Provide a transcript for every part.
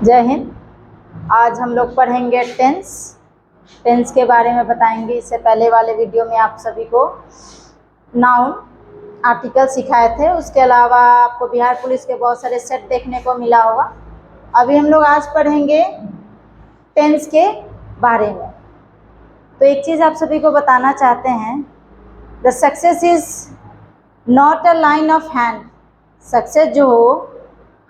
जय हिंद। आज हम लोग पढ़ेंगे टेंस के बारे में बताएंगे। इससे पहले वाले वीडियो में आप सभी को नाउन आर्टिकल सिखाए थे। उसके अलावा आपको बिहार पुलिस के बहुत सारे सेट देखने को मिला होगा। अभी हम लोग आज पढ़ेंगे टेंस के बारे में। तो एक चीज़ आप सभी को बताना चाहते हैं, the success is not a line of hand. Success जो हो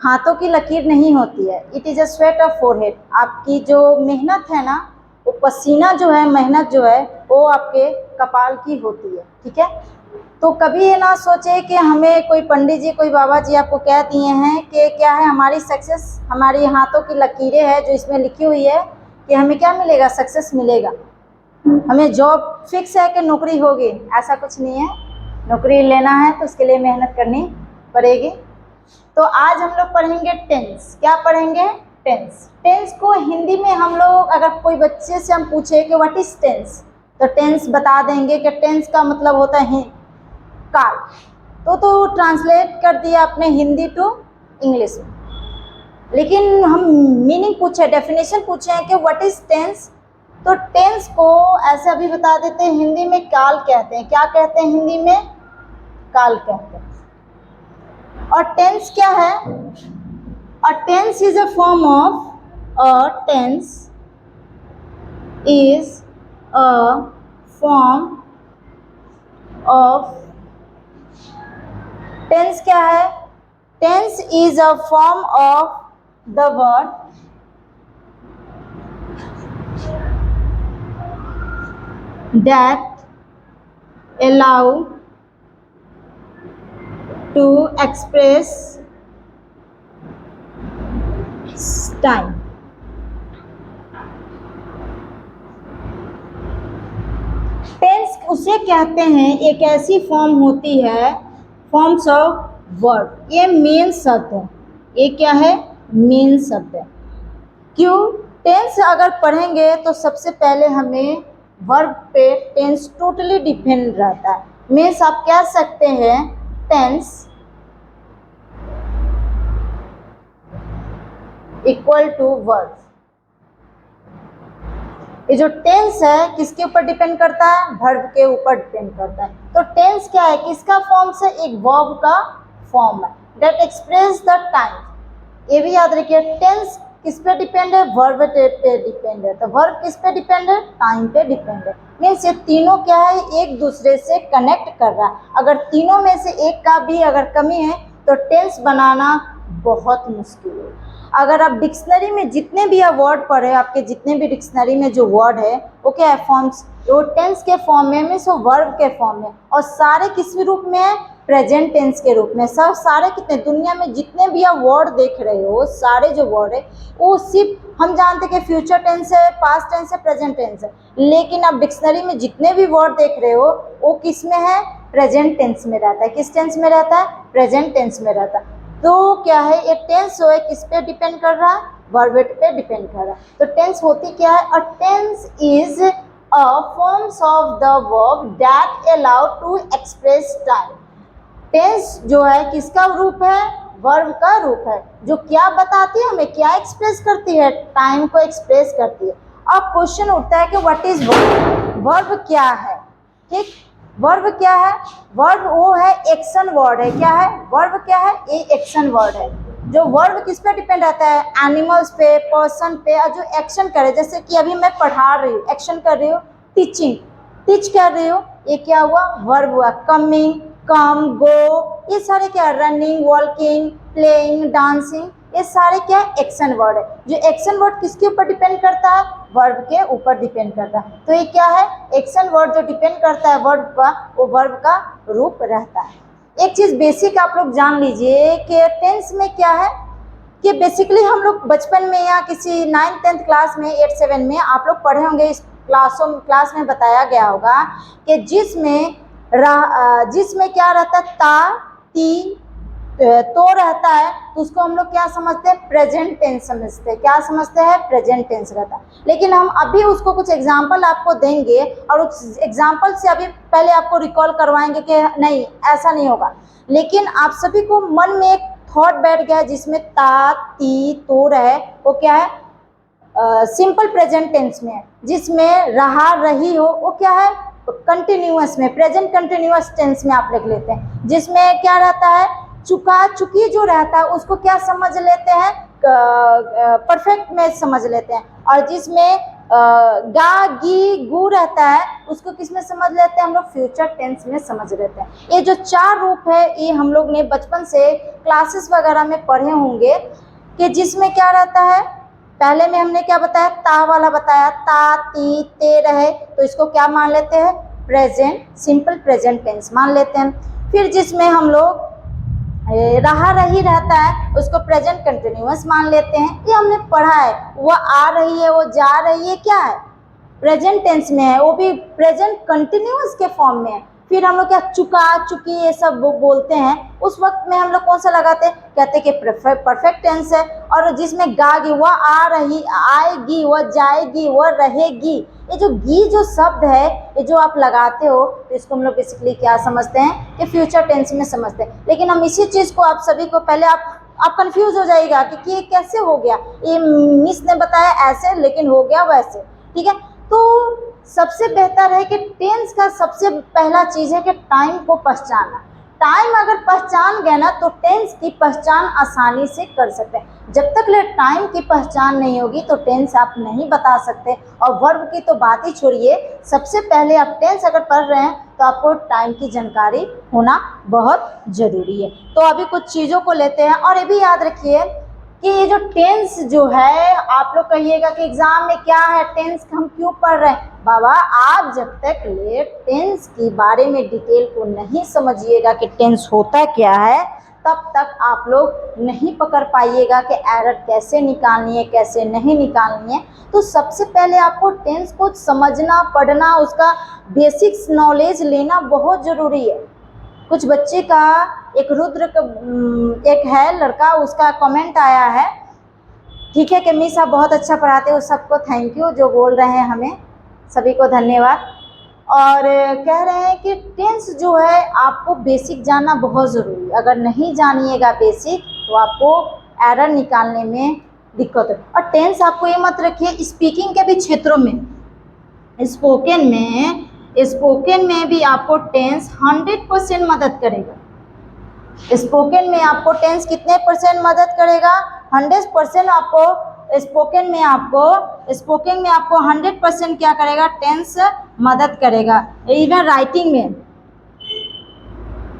हाथों की लकीर नहीं होती है, it is a sweat of forehead. आपकी जो मेहनत है ना, वो पसीना जो है, मेहनत जो है, वो आपके कपाल की होती है। ठीक है, तो कभी ये ना सोचे कि हमें कोई पंडित जी, कोई बाबा जी आपको कह दिए हैं कि क्या है हमारी सक्सेस हमारी हाथों की लकीरें हैं, जो इसमें लिखी हुई है कि हमें क्या मिलेगा, सक्सेस मिलेगा, हमें जॉब फिक्स है कि नौकरी होगी। ऐसा कुछ नहीं है। नौकरी लेना है तो उसके लिए मेहनत करनी पड़ेगी। तो आज हम लोग पढ़ेंगे टेंस। क्या पढ़ेंगे? टेंस। टेंस को हिंदी में हम लोग, अगर कोई बच्चे से हम पूछे कि व्हाट इज टेंस, तो टेंस बता देंगे कि टेंस का मतलब होता है काल। तो ट्रांसलेट कर दिया अपने हिंदी टू इंग्लिश में। लेकिन हम मीनिंग पूछे, डेफिनेशन पूछे हैं कि व्हाट इज टेंस, तो टेंस को ऐसे अभी बता देते हैं, हिंदी में काल कहते हैं। क्या कहते हैं हिंदी में? काल कहते हैं। और टेंस क्या है? A tense is a form of tense क्या है? Tense is a form of the word that allow to express time। Tense उसे कहते हैं, एक ऐसी फॉर्म होती है, फॉर्म्स ऑफ वर्ड। ये मेन शब्द है। ये क्या है? मेन शब्द है। क्यों? टेंस अगर पढ़ेंगे तो सबसे पहले हमें वर्ब पे टेंस टोटली डिपेंड रहता है। मीन्स आप कह सकते हैं टेंस इक्वल टू वर्ब। ये जो टेंस है किसके ऊपर डिपेंड करता है? वर्ब के ऊपर डिपेंड करता है। तो टेंस क्या है? किसका फॉर्म से? एक वर्ब का फॉर्म है दैट एक्सप्रेस द टाइम। ये भी याद रखिए, टेंस किस पे डिपेंड है? वर्ब पे डिपेंड है। तो वर्ब किस पे डिपेंड है? टाइम पे डिपेंड है। मीन्स ये तीनों क्या है? एक दूसरे से कनेक्ट कर रहा है। अगर तीनों में से एक का भी अगर कमी है तो टेंस बनाना बहुत मुश्किल है। अगर आप डिक्शनरी में जितने भी आप वर्ड पढ़े, आपके जितने भी डिक्शनरी में जो वर्ड है वो क्या है? फॉर्म्स। वो टेंस के फॉर्म में, मीन्स वो वर्ब के फॉर्म में, और सारे किस रूप में है? प्रेजेंट टेंस के रूप में। सब सारे कितने, दुनिया में जितने भी आप वर्ड देख रहे हो, सारे जो वर्ड है वो सिर्फ हम जानते हैं कि फ्यूचर टेंस है, पास्ट टेंस है, प्रेजेंट टेंस है, लेकिन आप डिक्शनरी में जितने भी वर्ड देख रहे हो वो किस में है? प्रेजेंट टेंस में रहता है। किस टेंस में रहता है? प्रेजेंट टेंस में रहता है। तो क्या है ये टेंस जो है किस पे डिपेंड कर रहा है? वर्ब पे डिपेंड कर रहा है। तो टेंस होती क्या है? A tense is a forms of the verb that allow to express time. Tense जो है किसका रूप है? वर्ब का रूप है, जो क्या बताती है हमें, क्या एक्सप्रेस करती है? टाइम को एक्सप्रेस करती है। अब क्वेश्चन उठता है कि व्हाट इज वर्ब? वर्ब क्या है? ठीक, वर्ब क्या है? वर्ब वो है एक्शन वर्ड है। क्या है? वर्ब क्या है? ये एक्शन वर्ड है। जो वर्ब किस पे डिपेंड रहता है? एनिमल्स पे, पर्सन पे, और जो एक्शन करे, जैसे कि अभी मैं पढ़ा रही हूँ, एक्शन कर रही हूँ, टीचिंग, टीच कर रही हूँ, ये क्या हुआ? वर्ब हुआ। कमिंग, कम, गो, ये सारे क्या? रनिंग, वॉकिंग, प्लेइंग, डांसिंग, ये सारे क्या? एक्शन वर्ड है। जो एक्शन वर्ड किसके ऊपर डिपेंड करता है? वर्ब के ऊपर डिपेंड करता है। तो ये क्या है? एक्शन वर्ड जो डिपेंड करता है वर्ब का, वो वर्ब का रूप रहता है। एक चीज बेसिक आप लोग जान लीजिए कि टेंस में क्या है कि बेसिकली हम लोग बचपन में या किसी 9th-10th क्लास में, 8-7 में आप लोग पढ़े होंगे, इस क्लास में बताया गया होगा कि जिसमें क्या रहता है? ता, ती, तो रहता है, तो उसको हम लोग क्या समझते हैं? प्रेजेंट टेंस समझते हैं। क्या समझते हैं? प्रेजेंट टेंस रहता है। लेकिन हम अभी उसको कुछ एग्जांपल आपको देंगे और उस एग्जांपल से अभी पहले आपको रिकॉल करवाएंगे कि नहीं ऐसा नहीं होगा। लेकिन आप सभी को मन में एक थॉट बैठ गया जिसमें ता, ती, तोर है, वो क्या है, सिंपल प्रेजेंट टेंस में है। जिसमें रहा, रही हो, वो क्या है, कंटिन्यूअस में, प्रेजेंट कंटिन्यूअस टेंस में आप लिख लेते हैं। जिसमें क्या रहता है, चुका, चुकी जो रहता है उसको क्या समझ लेते हैं, परफेक्ट में समझ लेते हैं। और जिसमें गा, गी, गु रहता है उसको किस में समझ लेते हैं हम लोग, फ्यूचर टेंस में समझ लेते हैं। ये जो 4 रूप है ये हम लोग ने बचपन से क्लासेस वगैरह में पढ़े होंगे कि जिसमें क्या रहता है, पहले में हमने क्या बताया, ता वाला बताया, ता, ती, ते रहे, तो इसको क्या मान लेते हैं, प्रेजेंट, सिंपल प्रेजेंट टेंस मान लेते हैं। फिर जिसमें हम लोग रहा, रही रहता है उसको प्रेजेंट कंटिन्यूअस मान लेते हैं। ये हमने पढ़ा है। वो आ रही है, वो जा रही है, क्या है, प्रेजेंट टेंस में है, वो भी प्रेजेंट कंटिन्यूअस के फॉर्म में है। फिर हम लोग क्या, चुका, चुकी, ये सब बोलते हैं, उस वक्त में हम लोग कौन सा लगाते हैं, कहते हैं कि परफेक्ट टेंस है। और जिसमें गागी, वह आ रही, आएगी, वह जाएगी, वह रहेगी, ये जो गी जो शब्द है ये जो आप लगाते हो तो इसको हम लोग बेसिकली क्या समझते हैं कि फ्यूचर टेंस में समझते हैं। लेकिन हम इसी चीज़ को आप सभी को पहले आप कंफ्यूज हो जाएगा कि ये कैसे हो गया, ये मिस ने बताया ऐसे लेकिन हो गया वैसे, ठीक है। तो सबसे बेहतर है कि टेंस का सबसे पहला चीज़ है कि टाइम को पहचानना। टाइम अगर पहचान गए ना तो टेंस की पहचान आसानी से कर सकते हैं। जब तक ले टाइम की पहचान नहीं होगी तो टेंस आप नहीं बता सकते। और वर्ब की तो बात ही छोड़िए, सबसे पहले आप टेंस अगर पढ़ रहे हैं तो आपको टाइम की जानकारी होना बहुत ज़रूरी है। तो अभी कुछ चीज़ों को लेते हैं। और ये भी याद रखिए कि ये जो टेंस जो है, आप लोग कहिएगा कि एग्जाम में क्या है, टेंस हम क्यों पढ़ रहे हैं। बाबा आप जब तक ले टेंस के बारे में डिटेल को नहीं समझिएगा कि टेंस होता क्या है, तब तक आप लोग नहीं पकड़ पाइएगा कि एरर कैसे निकालनी है, कैसे नहीं निकालनी है। तो सबसे पहले आपको टेंस को समझना, पढ़ना, उसका बेसिक्स नॉलेज लेना बहुत ज़रूरी है। कुछ बच्चे का एक रुद्र एक है लड़का, उसका कमेंट आया है, ठीक है, कि मिस आप बहुत अच्छा पढ़ाते हो, सबको थैंक यू जो बोल रहे हैं, हमें सभी को धन्यवाद। और कह रहे हैं कि टेंस जो है आपको बेसिक जानना बहुत ज़रूरी है। अगर नहीं जानिएगा बेसिक तो आपको एरर निकालने में दिक्कत है। और टेंस आपको ये मत रखिए, स्पीकिंग के भी क्षेत्रों में, स्पोकन में भी आपको टेंस 100% मदद करेगा। स्पोकन में आपको टेंस कितने % मदद करेगा, 100% आपको स्पोकन में आपको 100% क्या करेगा, टेंस मदद करेगा। इवन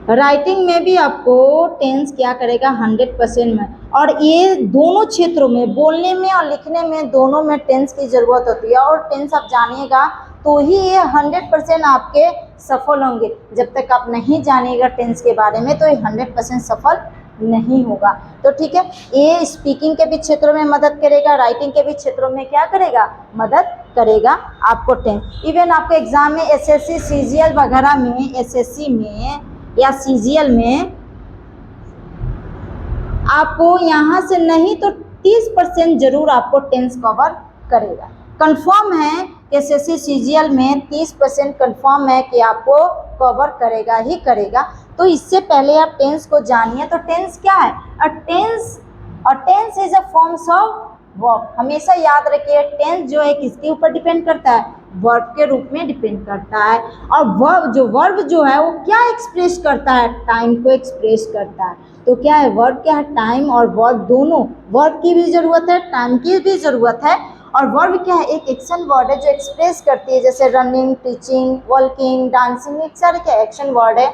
राइटिंग में भी आपको टेंस क्या करेगा, 100% में। और ये दोनों क्षेत्रों में, बोलने में और लिखने में, दोनों में टेंस की ज़रूरत होती है। और टेंस आप जानिएगा तो ही ये 100% आपके सफल होंगे। जब तक आप नहीं जानिएगा टेंस के बारे में तो ये 100% सफल नहीं होगा। तो ठीक है, ये स्पीकिंग के भी क्षेत्रों में मदद करेगा, राइटिंग के भी क्षेत्रों में क्या करेगा, मदद करेगा आपको टेंस। इवन आपके एग्जाम में एसएससी सीजीएल वगैरह में, एसएससी में या सीजीएल में आपको यहाँ से नहीं तो 30% जरूर आपको टेंस कवर करेगा। कंफर्म है कि एसएससी सीजीएल में 30% कंफर्म है कि आपको कवर करेगा ही करेगा। तो इससे पहले आप टेंस को जानिए। तो टेंस क्या है, tense is a forms of verb. हमेशा याद रखिए टेंस जो है किसके ऊपर डिपेंड करता है, वर्ब के रूप में डिपेंड करता है। और वर्ब जो है वो क्या एक्सप्रेस करता है, टाइम को एक्सप्रेस करता है। तो क्या है, वर्ब क्या है, टाइम और वर्ब दोनों, वर्ब की भी ज़रूरत है, टाइम की भी ज़रूरत है। और वर्ब क्या है, एक एक्शन वर्ड है जो एक्सप्रेस करती है, जैसे रनिंग, टीचिंग, वॉकिंग, डांसिंग, एक सारे क्या एक्शन वर्ड है।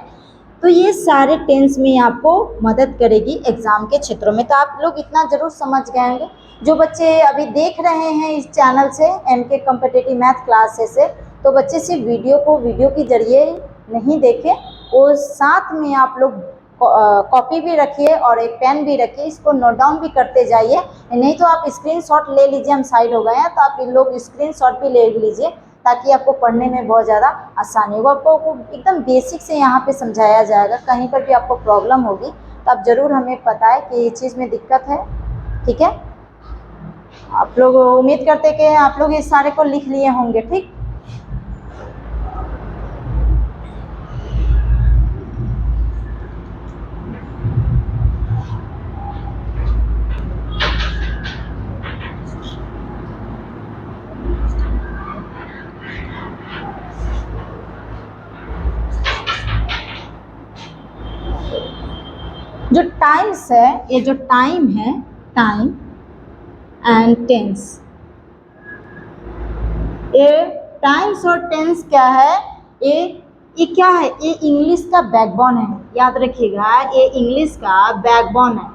तो ये सारे टेंस में आपको मदद करेगी एग्जाम के क्षेत्रों में। तो आप लोग इतना ज़रूर समझ गए होंगे। जो बच्चे अभी देख रहे हैं इस चैनल से, MK कॉम्पिटिटिव मैथ क्लासेस से, तो बच्चे सिर्फ वीडियो के जरिए नहीं देखें, और साथ में आप लोग कॉपी भी रखिए और एक पेन भी रखिए, इसको नोट डाउन भी करते जाइए। नहीं तो आप स्क्रीनशॉट ले लीजिए, हम साइड हो गए हैं तो आप इन लोग स्क्रीनशॉट भी ले लीजिए ताकि आपको पढ़ने में बहुत ज़्यादा आसानी होगा। आपको एकदम बेसिक से यहाँ पे समझाया जाएगा। कहीं पर भी आपको प्रॉब्लम होगी तो आप ज़रूर हमें बताएं कि ये चीज़ में दिक्कत है, ठीक है। आप लोग उम्मीद करते कि आप लोग इस सारे को लिख लिए होंगे, ठीक। जो टाइम्स है, ये जो टाइम है, टाइम एंड टेंस, ये टाइम्स और टेंस क्या है, ये क्या है, ये इंग्लिश का बैकबोन है, याद रखिएगा, ये इंग्लिश का बैकबोन है।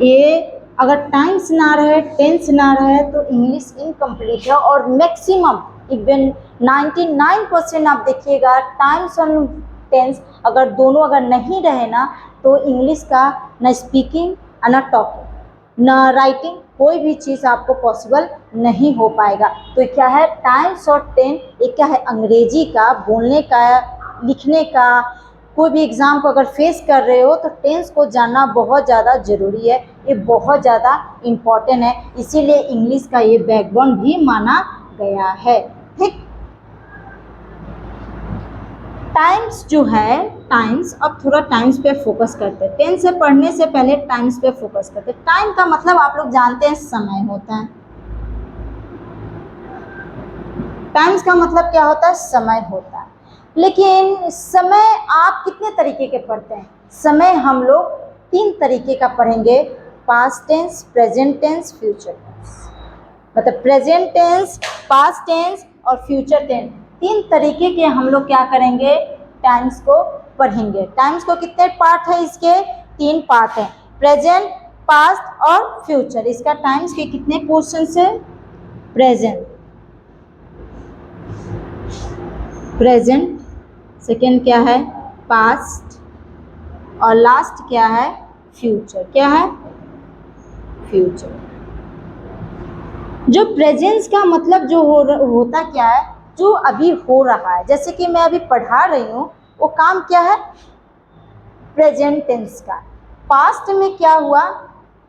ये अगर टाइम्स ना रहे, टेंस ना रहे तो इंग्लिश इनकम्प्लीट है। और मैक्सिमम इवन 99% आप देखिएगा टाइम्स और टेंस अगर दोनों अगर नहीं रहे ना तो इंग्लिश का न स्पीकिंग न टॉकिंग न राइटिंग कोई भी चीज़ आपको पॉसिबल नहीं हो पाएगा। तो क्या है टाइम्स और टेंस, ये क्या है अंग्रेजी का बोलने का लिखने का, कोई भी एग्ज़ाम को अगर फेस कर रहे हो तो टेंस को जानना बहुत ज़्यादा ज़रूरी है, ये बहुत ज़्यादा इम्पॉर्टेंट है, इसीलिए इंग्लिश का ये बैकबोन भी माना गया है। ठीक, टाइम्स जो है, टाइम्स, अब थोड़ा टाइम्स पे फोकस करते हैं। टेंस से पढ़ने से पहले टाइम्स पे फोकस करते हैं। टाइम का मतलब आप लोग जानते हैं समय होता है। टाइम्स का मतलब क्या होता है, समय होता है। लेकिन समय आप कितने तरीके के पढ़ते हैं, समय हम लोग 3 तरीके का पढ़ेंगे, past tense, present tense, future tense. मतलब प्रेजेंट टेंस, पास्ट टेंस और फ्यूचर टेंस, 3 तरीके के हम लोग क्या करेंगे, टाइम्स को पढ़ेंगे। टाइम्स को कितने पार्ट है, इसके 3 पार्ट हैं, प्रेजेंट, पास्ट और फ्यूचर। इसका टाइम्स के कितने क्वेश्चन है, प्रेजेंट, प्रेजेंट, सेकेंड क्या है पास्ट और लास्ट क्या है फ्यूचर। क्या है फ्यूचर। जो प्रेजेंस का मतलब जो होता क्या है, जो अभी हो रहा है, जैसे कि मैं अभी पढ़ा रही हूँ, वो काम क्या है प्रेजेंट टेंस का। पास्ट में क्या हुआ,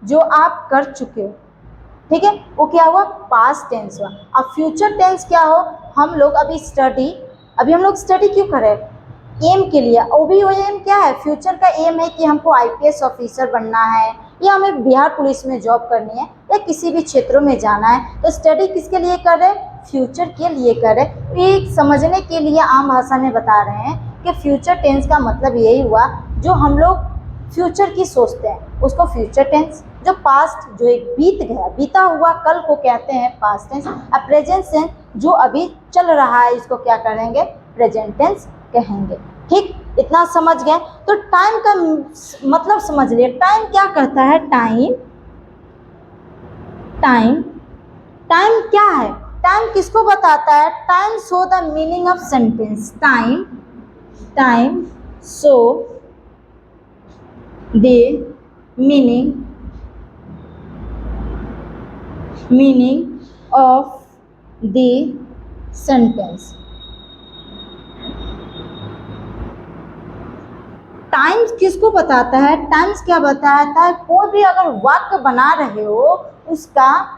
जो आप कर चुके हो, ठीक है, वो क्या हुआ पास्ट टेंस हुआ। अब फ्यूचर टेंस क्या हो, हम लोग अभी हम लोग स्टडी क्यों करें, एम के लिए, वो भी वो एम क्या है, फ्यूचर का एम है कि हमको आईपीएस ऑफिसर बनना है या हमें बिहार पुलिस में जॉब करनी है या किसी भी क्षेत्रों में जाना है। तो स्टडी किसके लिए कर रहे हैं, फ्यूचर के लिए कर रहे हैं। एक समझने के लिए आम भाषा में बता रहे हैं कि फ्यूचर टेंस का मतलब यही हुआ, जो हम लोग फ्यूचर की सोचते हैं उसको फ्यूचर टेंस, जो पास्ट जो एक बीत गया बीता हुआ कल को कहते हैं पास्ट टेंस। अब प्रेजेंट टेंस जो अभी चल रहा है इसको क्या करेंगे प्रेजेंट टेंस कहेंगे। ठीक, इतना समझ गए। तो टाइम का मतलब समझ लिए, टाइम क्या करता है, टाइम टाइम टाइम क्या है, टाइम किसको बताता है, time show the meaning of sentence, time time show the meaning of the sentence. Times किसको बताता है, टाइम्स क्या बताता है, कोई भी अगर वाक्य बना रहे हो उसका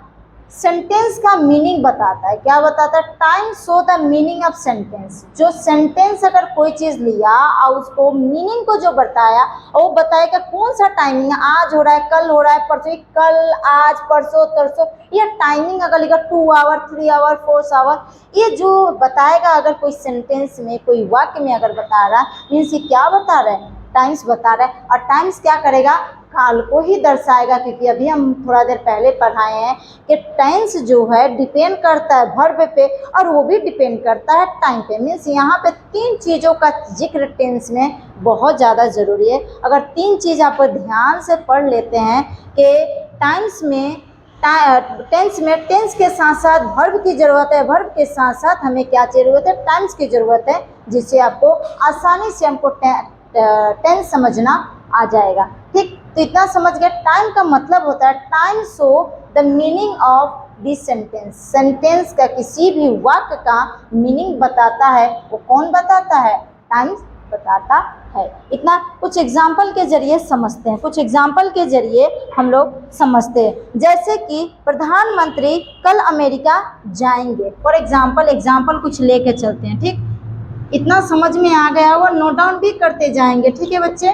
सेंटेंस का मीनिंग बताता है। क्या बताता है, time show the meaning of sentence. जो सेंटेंस अगर कोई चीज़ लिया और उसको मीनिंग को जो बताया, और वो बताएगा कौन सा टाइमिंग है, आज हो रहा है, कल हो रहा है, परसों, कल, आज, परसों, तरसों, ये टाइमिंग अगर लिखा 2 आवर, 3 आवर, 4 आवर, ये जो बताएगा अगर कोई सेंटेंस में कोई वाक्य में अगर बता रहा है, मीन्स ये क्या बता रहा है, टाइम्स बता रहा है। और टाइम्स क्या करेगा, काल को ही दर्शाएगा, क्योंकि अभी हम थोड़ा देर पहले पढ़ाए हैं कि टेंस जो है डिपेंड करता है वर्ब पे और वो भी डिपेंड करता है टाइम पे। मीन्स यहाँ पे 3 चीज़ों का जिक्र टेंस में बहुत ज़्यादा ज़रूरी है। अगर 3 चीज़ आप ध्यान से पढ़ लेते हैं कि टाइम्स में टेंस के साथ साथ वर्ब की ज़रूरत है, वर्ब के साथ साथ हमें क्या ज़रूरत है, टाइम्स की ज़रूरत है, जिससे आपको आसानी से हमको टेंस समझना आ जाएगा। ठीक, तो इतना समझ गए। टाइम का मतलब होता है time show the meaning of this sentence. Sentence का किसी भी वाक्य का मीनिंग बताता है, वो कौन बताता है, टाइम्स बताता है। इतना कुछ एग्जाम्पल के जरिए समझते हैं, कुछ एग्जाम्पल के जरिए हम लोग समझते हैं। जैसे कि प्रधानमंत्री कल अमेरिका जाएंगे, फॉर एग्जाम्पल कुछ लेके चलते हैं। ठीक, इतना समझ में आ गया होगा, नोट डाउन भी करते जाएंगे। ठीक है बच्चे,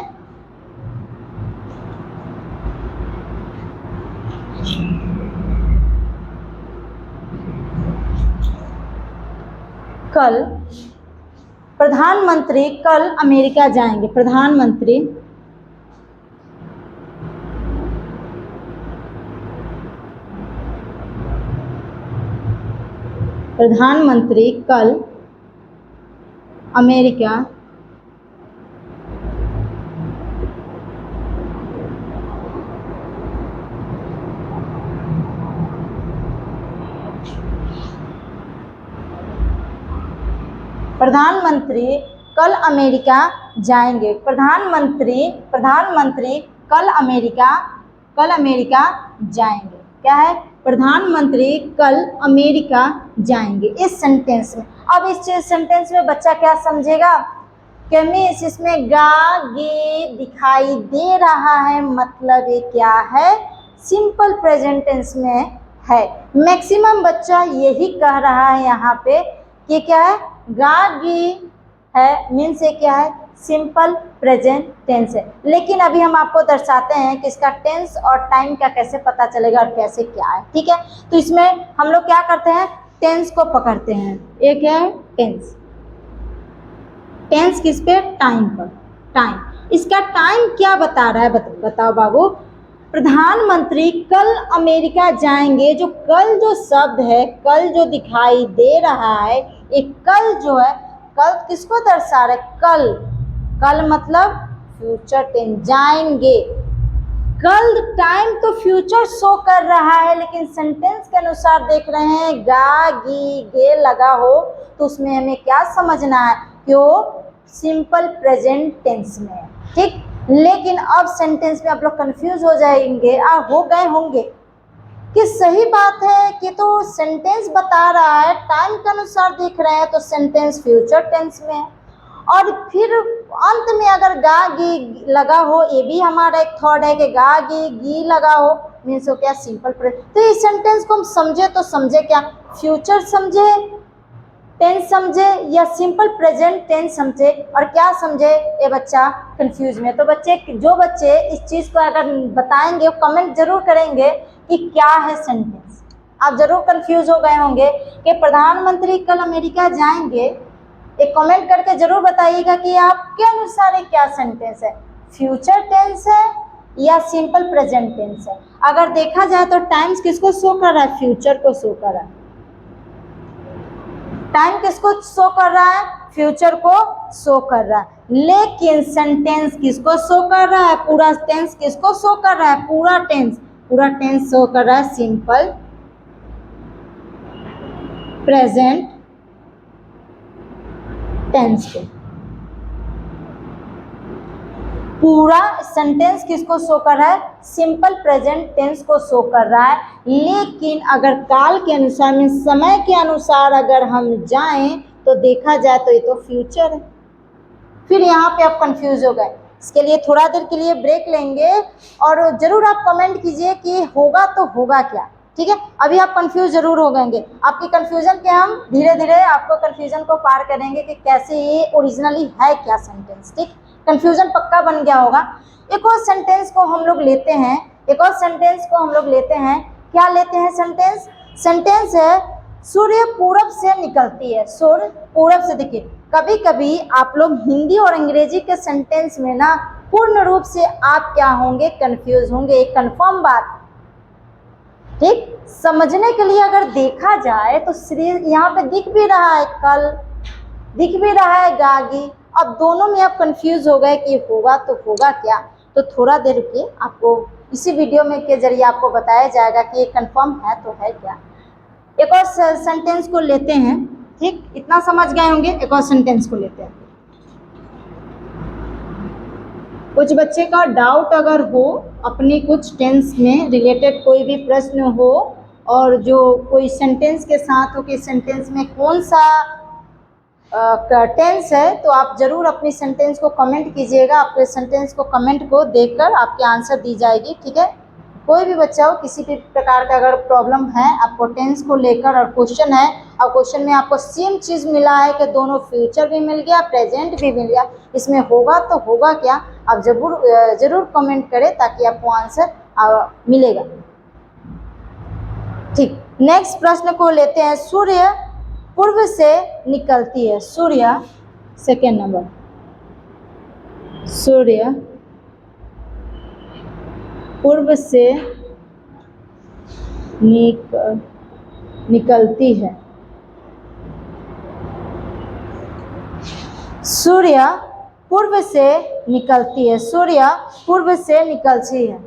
कल प्रधानमंत्री कल अमेरिका जाएंगे। प्रधानमंत्री कल अमेरिका प्रधानमंत्री कल अमेरिका जाएंगे। प्रधानमंत्री कल अमेरिका जाएंगे। क्या है? प्रधानमंत्री कल अमेरिका जाएंगे। इस सेंटेंस में, अब इस सेंटेंस में बच्चा क्या समझेगा कि मिस इसमें गा गे दिखाई दे रहा है, मतलब ये क्या है? सिंपल प्रेजेंट टेंस में है। मैक्सिमम बच्चा यही कह रहा है यहाँ पे कि क्या है? गागी है, मीन्स ये क्या है? सिंपल प्रेजेंट टेंस है। लेकिन अभी हम आपको दर्शाते हैं कि इसका टेंस और टाइम का कैसे पता चलेगा और कैसे क्या है। ठीक है, तो इसमें हम लोग क्या करते हैं? टेंस को पकड़ते हैं। एक है टेंस। टेंस किस पे? टाइम पर। टाइम, इसका टाइम क्या बता रहा है? बताओ बाबू। प्रधानमंत्री कल अमेरिका जाएंगे। जो कल जो शब्द है, कल जो दिखाई दे रहा है, एक कल जो है, कल किसको दर्शा रहा है? कल मतलब फ्यूचर टेंस, जाएंगे। कल टाइम तो फ्यूचर शो कर रहा है, लेकिन सेंटेंस के अनुसार देख रहे हैं गा गी गे लगा हो, तो उसमें हमें क्या समझना है कि वो सिंपल प्रेजेंट टेंस में है। ठीक, लेकिन अब सेंटेंस में आप लोग कंफ्यूज हो जाएंगे और हो गए होंगे कि सही बात है कि तो सेंटेंस बता रहा है, टाइम के अनुसार देख रहे हैं तो सेंटेंस फ्यूचर टेंस में है, और फिर अंत में अगर गा गी लगा हो, ये भी हमारा एक थॉट है कि गा गी लगा हो, मीन्स हो क्या? Simple present. तो इस सेंटेंस को हम समझे तो समझे क्या? फ्यूचर समझे, टेंस समझे, या सिंपल प्रेजेंट टेंस समझे, और क्या समझे? ये बच्चा कंफ्यूज में। तो जो बच्चे इस चीज़ को अगर बताएंगे, कमेंट जरूर करेंगे कि क्या है सेंटेंस। आप जरूर कंफ्यूज हो गए होंगे कि प्रधानमंत्री कल अमेरिका जाएंगे। एक कमेंट करके जरूर बताइएगा कि आपके अनुसार क्या सेंटेंस है, फ्यूचर टेंस है या सिंपल प्रेजेंट टेंस है। अगर देखा जाए तो टाइम्स किसको शो कर रहा है? फ्यूचर को शो कर रहा है। टाइम किसको शो कर रहा है? फ्यूचर को शो कर रहा है। लेकिन सेंटेंस किसको शो कर रहा है? पूरा टेंस किसको शो कर रहा है? पूरा टेंस शो कर रहा है सिंपल प्रेजेंट टेंस को। पूरा सेंटेंस किसको शो कर रहा है? सिंपल प्रेजेंट टेंस को शो कर रहा है। लेकिन अगर काल के अनुसार में समय के अनुसार अगर हम जाएं तो देखा जाए तो ये तो फ्यूचर है। फिर यहाँ पे आप कंफ्यूज हो गए। इसके लिए थोड़ा देर के लिए ब्रेक लेंगे और जरूर आप कमेंट कीजिए कि होगा तो होगा क्या। ठीक है, अभी आप कंफ्यूज जरूर हो गएंगे। आपकी कंफ्यूजन के हम धीरे धीरे आपको कंफ्यूजन को पार करेंगे कि कैसे ये ओरिजिनली है क्या सेंटेंस। ठीक, कंफ्यूजन पक्का बन गया होगा। एक और सेंटेंस को हम लोग लेते हैं, क्या लेते हैं सेंटेंस है सूर्य पूरब से निकलती है। सूर्य पूरब से। देखिए, कभी कभी आप लोग हिंदी और अंग्रेजी के सेंटेंस में ना पूर्ण रूप से आप क्या होंगे? कंफ्यूज होंगे। एक कंफर्म बात। ठीक, समझने के लिए अगर देखा जाए तो यहाँ पे दिख भी रहा है कल, दिख भी रहा है गागी। अब दोनों में आप कंफ्यूज हो गए कि होगा तो होगा क्या। तो थोड़ा देर रुकिए, आपको इसी वीडियो में के जरिए आपको बताया जाएगा कि ये कंफर्म है तो है क्या। एक और सेंटेंस को लेते हैं। ठीक, इतना समझ गए होंगे। एक और सेंटेंस को लेते हैं। कुछ बच्चे का डाउट अगर हो, अपनी कुछ टेंस में रिलेटेड कोई भी प्रश्न हो, और जो कोई सेंटेंस के साथ हो कि सेंटेंस में कौन सा टेंस है, तो आप जरूर अपनी सेंटेंस को कमेंट कीजिएगा। आपके सेंटेंस को कमेंट को देखकर आपके आंसर दी जाएगी। ठीक है, कोई भी बच्चा हो, किसी भी प्रकार का अगर प्रॉब्लम है आपको टेंस को लेकर और क्वेश्चन है, और क्वेश्चन में आपको सेम चीज़ मिला है कि दोनों फ्यूचर भी मिल गया, प्रेजेंट भी मिल गया, इसमें होगा तो होगा क्या, आप जरूर कमेंट करें ताकि आपको आंसर मिलेगा। ठीक, नेक्स्ट प्रश्न को लेते हैं। सूर्य पूर्व से निकलती है। सूर्य सेकेंड नंबर, सूर्य पूर्व से निकलती है। सूर्य पूर्व से निकलती है, सूर्य पूर्व से निकलती है।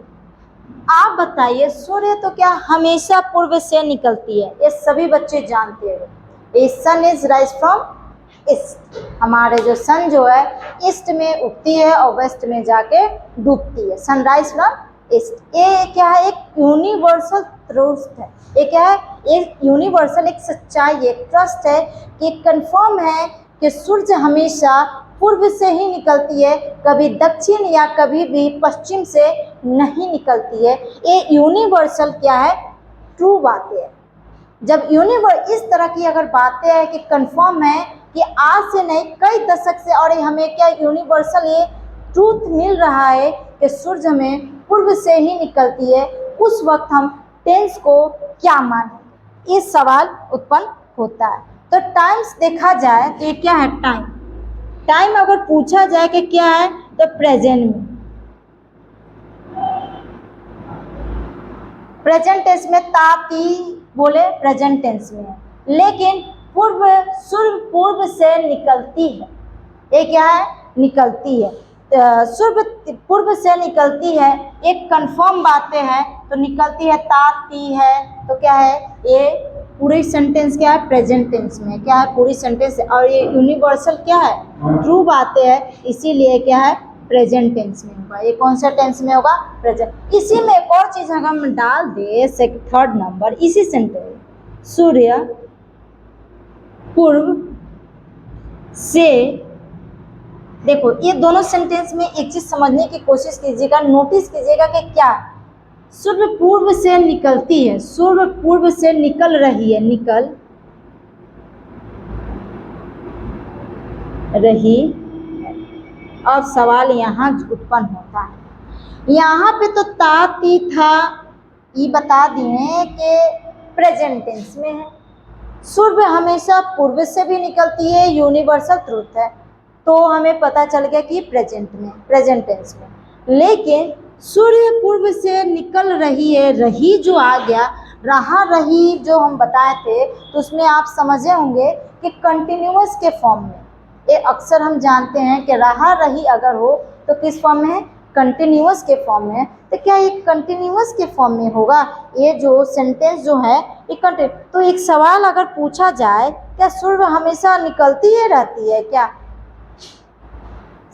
आप बताइए, सूर्य तो क्या हमेशा पूर्व से निकलती है, ये सभी बच्चे जानते हैं। सन इज राइज फ्रॉम ईस्ट, हमारे जो सन जो है ईस्ट में उगती है और वेस्ट में जाके डूबती है। सनराइज फ्रॉम ईस्ट, ये क्या है, एक यूनिवर्सल ट्रुथ है। ये क्या है, एक यूनिवर्सल, एक सच्चाई, एक ट्रस्ट है कि कंफर्म है कि सूर्य हमेशा पूर्व से ही निकलती है, कभी दक्षिण या कभी भी पश्चिम से नहीं निकलती है। ये यूनिवर्सल क्या है, ट्रू बातें है। जब यूनिवर्स इस तरह की अगर बातें हैं कि कंफर्म है कि आज से नहीं कई दशक से, और हमें क्या यूनिवर्सल ये ट्रूथ मिल रहा है कि सूर्य हमें पूर्व से ही निकलती है, उस वक्त हम टेंस को क्या माने, ये सवाल उत्पन्न होता है। तो टाइम्स देखा जाए तो ये क्या है, टाइम। टाइम अगर पूछा जाए कि क्या है, तो प्रेजेंट में, प्रेजेंट टेंस में ताती बोले प्रेजेंट टेंस में है, लेकिन पूर्व, सूर्य पूर्व से निकलती है, ये क्या है, निकलती है। सूर्य पूर्व से निकलती है, एक कंफर्म बातें हैं, तो निकलती है, ताती है, तो क्या है, ये पूरी सेंटेंस क्या है, प्रेजेंट टेंस में क्या है, पूरी सेंटेंस। और ये यूनिवर्सल क्या है, ट्रू बातें हैं, इसीलिए क्या है, प्रेजेंट टेंस में होगा। ये कौन सा टेंस में होगा, प्रेजेंट। इसी में एक और चीज अगर हम डाल दे, थर्ड नंबर, इसी सेंटेंस, सूर्य पूर्व से, देखो ये दोनों सेंटेंस में एक चीज समझने की कोशिश कीजिएगा, नोटिस कीजिएगा कि क्या सूर्य पूर्व से निकलती है, सूर्य पूर्व से निकल रही है, निकल रही। अब सवाल यहाँ उत्पन्न होता है, यहाँ पे तो ता ती था ये बता दिए कि प्रेजेंट टेंस में है, सूर्य हमेशा पूर्व से भी निकलती है, यूनिवर्सल ट्रूथ है, तो हमें पता चल गया कि प्रेजेंट में, प्रेजेंट टेंस में। लेकिन सूर्य पूर्व से निकल रही है, रही जो आ गया, रहा रही जो हम बताए थे, तो उसमें आप समझे होंगे कि कंटिन्यूअस के फॉर्म में, ये अक्सर हम जानते हैं कि रहा रही अगर हो तो किस फॉर्म में है, कंटिन्यूअस के फॉर्म में। तो क्या ये कंटिन्यूअस के फॉर्म में होगा, ये जो सेंटेंस जो है ये कंटिन्यू। तो एक सवाल अगर पूछा जाए, क्या सूर्य हमेशा निकलती ही रहती है क्या,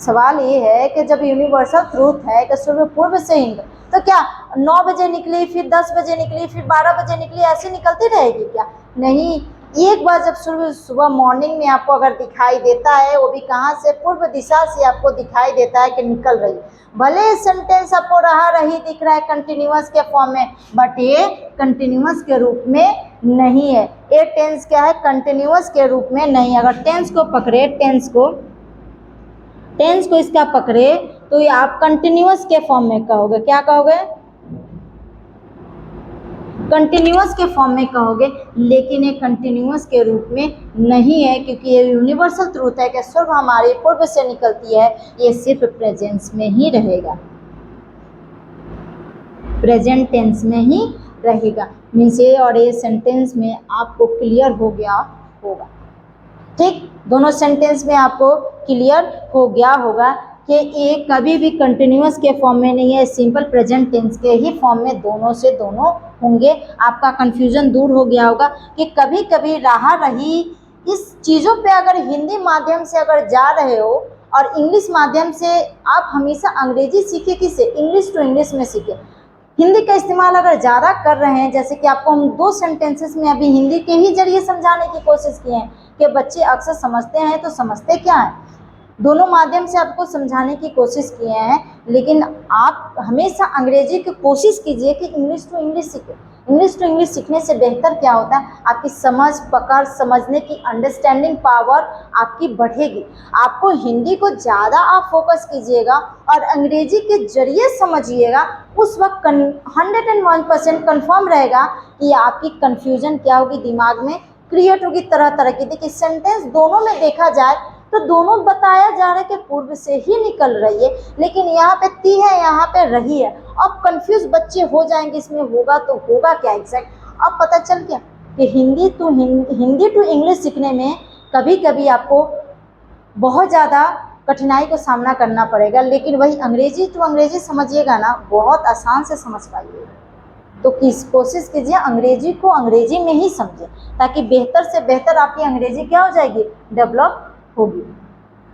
सवाल ये है कि जब यूनिवर्सल ट्रूथ है कि सूर्य पूर्व से ही, तो क्या 9 बजे निकली, फिर 10 बजे निकली, फिर 12 बजे निकली, ऐसे निकलती रहेगी क्या, नहीं। एक बार जब सूर्य सुबह मॉर्निंग में आपको अगर दिखाई देता है, वो भी कहाँ से, पूर्व दिशा से आपको दिखाई देता है कि निकल रही, भले सेंटेंस आपको रहा रही दिख रहा है कंटिन्यूअस के फॉर्म में, बट ये कंटिन्यूअस के रूप में नहीं है। ये टेंस क्या है, कंटिन्यूअस के रूप में नहीं। अगर टेंस को पकड़े, टेंस को इसका पकड़े तो ये आप कंटिन्यूअस के फॉर्म में कहोगे, क्या कहोगे, कंटिन्यूअस के फॉर्म में कहोगे, लेकिन ये कंटिन्यूअस के रूप में नहीं है, क्योंकि ये यूनिवर्सल ट्रूथ है कि सूर्य हमारे पूर्व से निकलती है, ये सिर्फ प्रेजेंस में ही रहेगा, प्रेजेंट टेंस में ही रहेगा। मीन्स ये और ये सेंटेंस में आपको क्लियर हो गया होगा, ठीक, दोनों सेंटेंस में आपको क्लियर हो गया होगा कि ये कभी भी कंटिन्यूअस के फॉर्म में नहीं है, सिंपल प्रेजेंट टेंस के ही फॉर्म में दोनों से दोनों होंगे। आपका कंफ्यूजन दूर हो गया होगा कि कभी कभी रहा रही इस चीज़ों पे अगर हिंदी माध्यम से अगर जा रहे हो और इंग्लिश माध्यम से, आप हमेशा अंग्रेजी सीखे, किससे, इंग्लिश टू इंग्लिश में सीखे। हिंदी का इस्तेमाल अगर ज़्यादा कर रहे हैं, जैसे कि आपको हम 2 सेंटेंसेस में अभी हिंदी के ही जरिए समझाने की कोशिश किए हैं कि बच्चे अक्सर समझते हैं तो समझते क्या है, दोनों माध्यम से आपको समझाने की कोशिश किए हैं, लेकिन आप हमेशा अंग्रेजी की कोशिश कीजिए कि इंग्लिश टू इंग्लिश सीखें। इंग्लिश टू इंग्लिश सीखने से बेहतर क्या होता है, आपकी समझ, पकड़, समझने की अंडरस्टैंडिंग पावर आपकी बढ़ेगी। आपको हिंदी को ज़्यादा आप फोकस कीजिएगा और अंग्रेजी के जरिए समझिएगा, उस वक्त 101% कन्फर्म रहेगा कि आपकी कन्फ्यूजन क्या होगी, दिमाग में क्रिएट होगी तरह तरह की। देखिए सेंटेंस दोनों में देखा जाए तो दोनों बताया जा रहा है कि पूर्व से ही निकल रही है, लेकिन यहाँ पे ती है, यहाँ पे रही है। अब कंफ्यूज बच्चे हो जाएंगे, इसमें होगा तो होगा क्या एग्जैक्ट। अब पता चल गया कि हिंदी टू इंग्लिश सीखने में कभी कभी आपको बहुत ज़्यादा कठिनाई को सामना करना पड़ेगा, लेकिन वही अंग्रेजी टू अंग्रेजी समझिएगा ना, बहुत आसान से समझ पाइएगा। तो कोशिश कीजिए अंग्रेजी को अंग्रेजी में ही समझें, ताकि बेहतर से बेहतर आपकी अंग्रेजी क्या हो जाएगी, डेवलप होगी।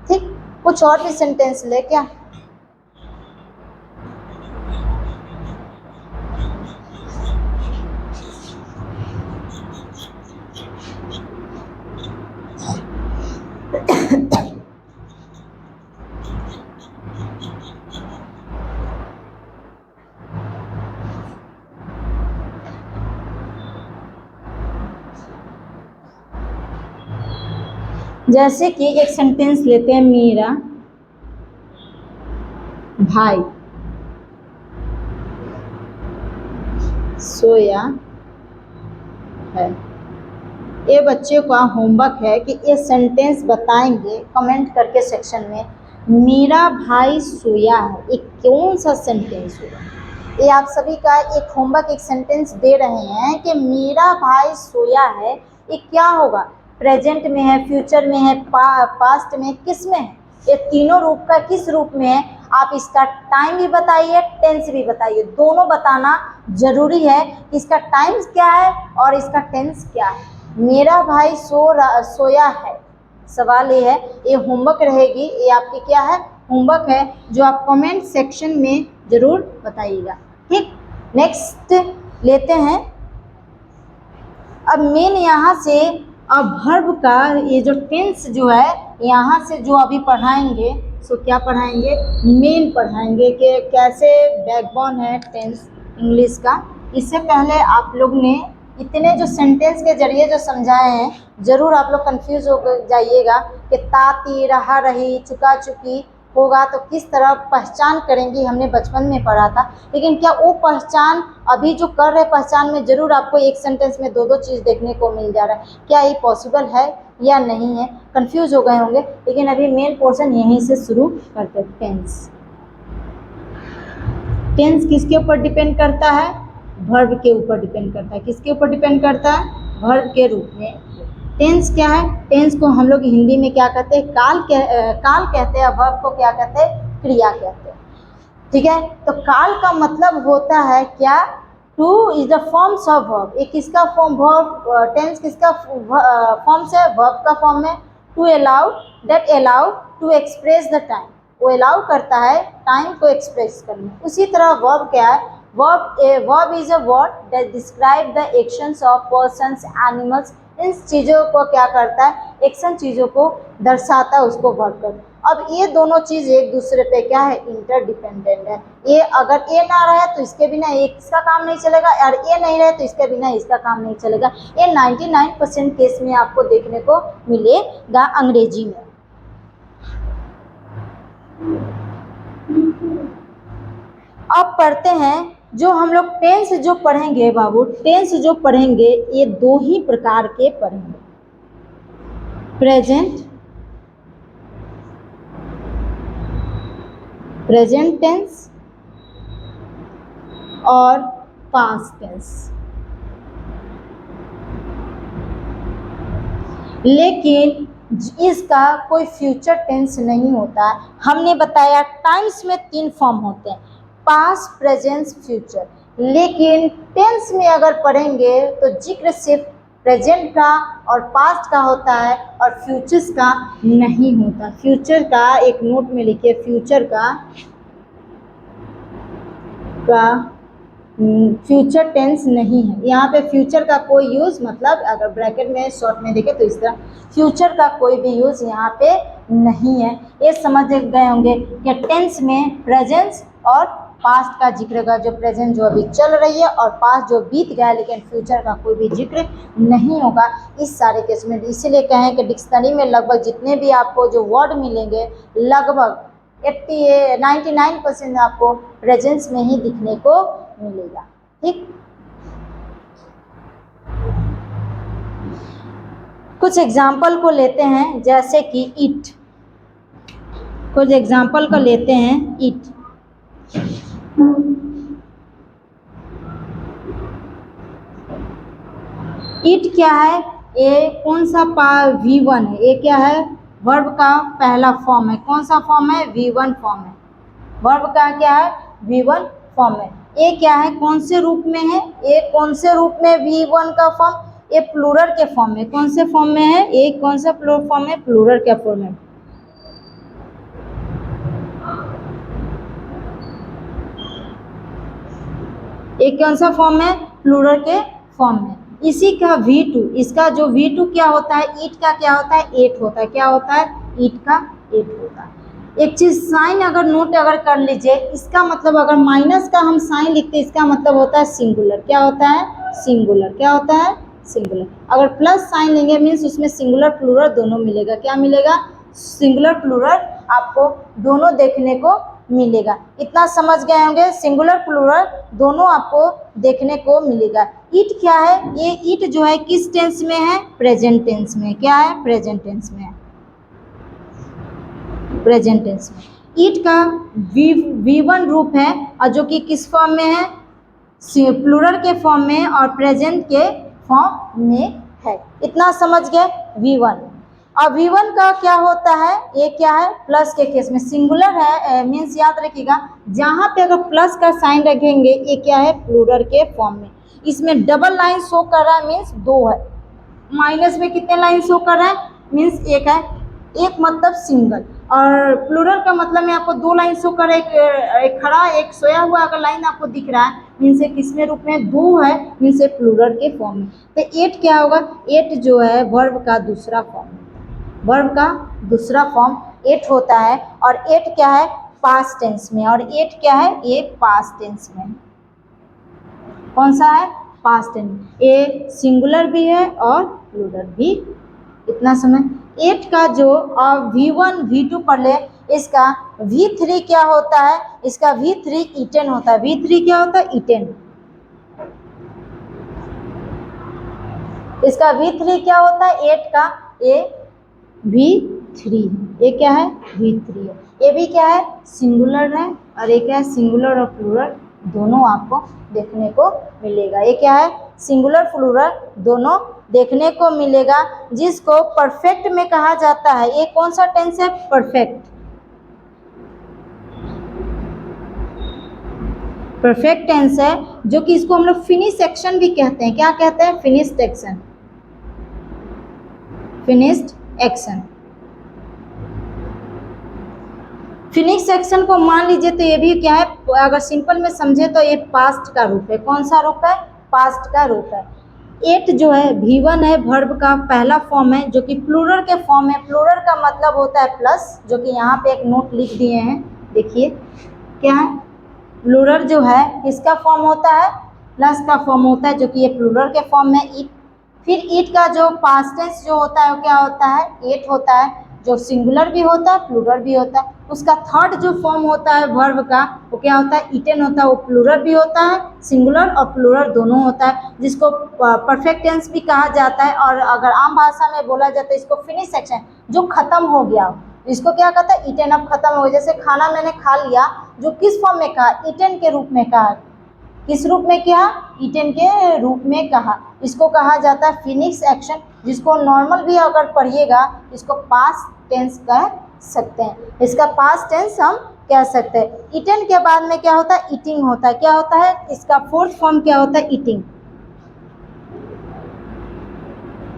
ठीक, कुछ और भी सेंटेंस ले क्या। जैसे कि एक सेंटेंस लेते हैं, मेरा भाई सोया है। ये बच्चे का होमवर्क है कि ये सेंटेंस बताएंगे कमेंट करके सेक्शन में, मेरा भाई सोया है, ये कौन सा सेंटेंस होगा। ये आप सभी का एक होमवर्क, एक सेंटेंस दे रहे हैं कि मेरा भाई सोया है, ये क्या होगा, प्रेजेंट में है, फ्यूचर में है, पास्ट में, किस में है, ये तीनों रूप का किस रूप में है। आप इसका टाइम भी बताइए, टेंस भी बताइए, दोनों बताना जरूरी है कि इसका टाइम क्या है और इसका टेंस क्या है। मेरा भाई सोया है, सवाल ये है, ये होमवर्क रहेगी, ये आपकी क्या है, होमवर्क है, जो आप कमेंट सेक्शन में जरूर बताइएगा। ठीक, नेक्स्ट लेते हैं। अब मेन यहाँ से अब वर्ब का ये जो टेंस जो है, यहाँ से जो अभी पढ़ाएंगे, सो क्या पढ़ाएंगे, मेन पढ़ाएंगे कि कैसे बैकबोन है टेंस इंग्लिश का। इससे पहले आप लोग ने इतने जो सेंटेंस के जरिए जो समझाए हैं, ज़रूर आप लोग कंफ्यूज हो जाइएगा कि ताती, रहा, रही, चुका, चुकी होगा तो किस तरह पहचान करेंगी, हमने बचपन में पढ़ा था। लेकिन क्या वो पहचान अभी जो कर रहे पहचान में ज़रूर आपको एक सेंटेंस में दो दो चीज़ देखने को मिल जा रहा है, क्या ये पॉसिबल है या नहीं है, कंफ्यूज हो गए होंगे। लेकिन अभी मेन पोर्शन यहीं से शुरू करते हैं। टेंस, टेंस किसके ऊपर डिपेंड करता है, वर्ब के ऊपर डिपेंड करता है। किसके ऊपर डिपेंड करता है, वर्ब के रूप में। टेंस क्या है, टेंस को हम लोग हिंदी में क्या कहते हैं, काल कहते हैं, वर्ब को क्या कहते हैं, क्रिया कहते हैं। ठीक है, तो काल का मतलब होता है क्या, to is the forms of verb. ये किसका फॉर्म, वर्ब, टेंस किसका फॉर्म से, वर्ब का फॉर्म है। To allow, that allow to express the time, वो अलाउ करता है टाइम को एक्सप्रेस करने। उसी तरह वर्ब क्या है, verb is a word that describe the actions of persons, animals. इन चीज़ों को क्या करता है, एक्शन चीज़ों को दर्शाता है, उसको वर्ब करता है। अब ये दोनों चीज़ एक दूसरे पे क्या है, इंटरडिपेंडेंट है। ये अगर ये ना रहे तो इसके बिना इसका काम नहीं चलेगा, और ये नहीं रहे तो इसके बिना इसका काम नहीं चलेगा। ये 99% केस में आपको देखने को मिलेगा अंग्रेजी में। अब पढ़ते हैं, जो हम लोग टेंस जो पढ़ेंगे बाबू, टेंस जो पढ़ेंगे ये दो ही प्रकार के पढ़ेंगे, प्रेजेंट टेंस और पास्ट टेंस। लेकिन इसका कोई फ्यूचर टेंस नहीं होता है। हमने बताया टाइम्स में 3 फॉर्म होते हैं, पास्ट, प्रेजेंट, फ्यूचर। लेकिन टेंस में अगर पढ़ेंगे तो जिक्र सिर्फ प्रेजेंट का और पास्ट का होता है और फ्यूचर्स का नहीं होता। फ्यूचर का एक नोट में लिखिए, फ्यूचर का फ्यूचर टेंस नहीं है। यहाँ पे फ्यूचर का कोई यूज़, मतलब अगर ब्रैकेट में शॉर्ट में देखें तो इस तरह, फ्यूचर का कोई भी यूज़ यहाँ पे नहीं है। ये समझ गए होंगे कि टेंस में प्रेजेंस और पास्ट का जिक्र का, जो प्रेजेंट जो अभी चल रही है और पास्ट जो बीत गया, लेकिन फ्यूचर का कोई भी जिक्र नहीं होगा इस सारे केस में। इसीलिए कहें कि डिक्शनरी में लगभग जितने भी आपको जो वर्ड मिलेंगे, लगभग 99% आपको प्रेजेंस में ही दिखने को मिलेगा। ठीक, कुछ एग्जाम्पल को लेते हैं, जैसे कि इट, कुछ एग्जाम्पल का लेते हैं। ईट, ईट क्या है? ये कौन सा V1 है? ये क्या है? वर्ब का पहला फॉर्म है। कौन सा फॉर्म है? V1 फॉर्म है। वर्ब का क्या है? V1 फॉर्म है। ये क्या है? कौन से रूप में है? ये कौन से रूप में V1 का फॉर्म? ये प्लूरल के फॉर्म में। कौन से फॉर्म में है? ये कौन सा फॉर्म है? प्लूरल के फॉर्म में। ये कौन सा फॉर्म है? प्लूरल के फॉर्म में। इसी का V2, इसका जो V2 क्या होता है? ईट का क्या होता है? 8 होता है। क्या होता है? ईट का 8 होता है। एक चीज साइन अगर नोट अगर कर लीजिए, इसका मतलब अगर माइनस का हम साइन लिखते हैं, इसका मतलब होता है सिंगुलर। क्या होता है? सिंगुलर। क्या होता है? सिंगुलर। अगर प्लस साइन लेंगे मीन्स उसमें सिंगुलर प्लूरल दोनों मिलेगा। क्या मिलेगा? सिंगुलर प्लूरल आपको दोनों देखने को मिलेगा। इतना समझ गए होंगे? सिंगुलर प्लूरल दोनों आपको देखने को मिलेगा। ईट क्या है? ये ईट जो है किस टेंस में है? प्रेजेंट टेंस में। क्या है? प्रेजेंट टेंस में है। प्रेजेंट टेंस में ईट का V1 रूप है, और जो कि किस फॉर्म में है? प्लूरल के फॉर्म में और प्रेजेंट के फॉर्म में है। इतना समझ गए? V1। और V1 का क्या होता है? ये क्या है? प्लस के केस में सिंगुलर है, मीन्स याद रखिएगा जहाँ पे अगर प्लस का साइन रखेंगे ये क्या है? प्लूरल के फॉर्म में। इसमें डबल लाइन शो कर रहा है मीन्स 2 है। माइनस में कितने लाइन शो कर रहा है? मीन्स 1 है। एक मतलब सिंगल, और प्लूरल का मतलब में आपको 2 लाइन शो कर रहा है। एक खड़ा एक सोया हुआ अगर लाइन आपको दिख रहा है मीन्स किसमें रूप में? 2 है, मीन्स प्लूरल के फॉर्म में। तो 8 क्या होगा? 8 जो है वर्ब का दूसरा फॉर्म है। वर्ब का दूसरा फॉर्म 8 होता है। और 8 क्या है? पास्ट टेंस में। और 8 क्या है? ये पास्ट टेंस में। कौन सा है? Past tense. ये सिंगुलर भी है और प्लूरल भी। इतना समय 8 का जो V1 V2 पढ़ ले, इसका V3 क्या होता है? इसका V3 ईटेन होता है। V3 क्या होता है? ईटेन। इसका V3 क्या होता है? 8 का ये V3 है। ये क्या है? V3 है। ये भी क्या है? सिंगुलर है। और ये क्या है? सिंगुलर और प्लूरल दोनों आपको देखने को मिलेगा। ये क्या है? सिंगुलर प्लूरल दोनों देखने को मिलेगा, जिसको परफेक्ट में कहा जाता है। ये कौन सा टेंस है? परफेक्ट। परफेक्ट टेंस है, जो कि इसको हम लोग फिनिश एक्शन भी कहते हैं। क्या कहते हैं? Finished action. Finished action. Finish action को मान लीजिए तो ये भी क्या है? अगर सिंपल में समझे तो ये पास्ट का रूप है। कौन सा रूप है? पास्ट का रूप है। 8 जो है V1 है, वर्ब का पहला फॉर्म है, जो कि प्लूरल के फॉर्म है। प्लूरल का मतलब होता है प्लस, जो कि यहाँ पे एक नोट लिख दिए हैं, देखिए क्या है? प्लूरल जो है किसका फॉर्म होता है? प्लस का फॉर्म होता है, जो कि ये प्लूरल के फॉर्म में ईट। फिर ईट का जो पास्ट टेंस जो होता है वो क्या होता है? 8 होता है, जो सिंगुलर भी होता है प्लूरल भी होता है। उसका थर्ड जो फॉर्म होता है वर्ब का, वो क्या होता है? ईटेन होता है। वो प्लूरल भी होता है, सिंगुलर और प्लूरल दोनों होता है, जिसको परफेक्ट टेंस भी कहा जाता है। और अगर आम भाषा में बोला जाता है इसको फिनिश एक्शन, जो खत्म हो गया, इसको क्या कहता है? ईटेन अब खत्म हो गया। जैसे खाना मैंने खा लिया, जो किस फॉर्म में कहा? ईटेन के रूप में कहा। किस रूप में किया? ईटेन के रूप में कहा। इसको कहा जाता है फिनिश एक्शन, जिसको नॉर्मल भी अगर पढ़िएगा इसको पास्ट टेंस कह सकते हैं। इसका पास्ट टेंस हम कह सकते हैं। ईटेन के बाद में क्या होता है? ईटिंग होता है। क्या होता है? इसका फोर्थ फॉर्म क्या होता है? ईटिंग।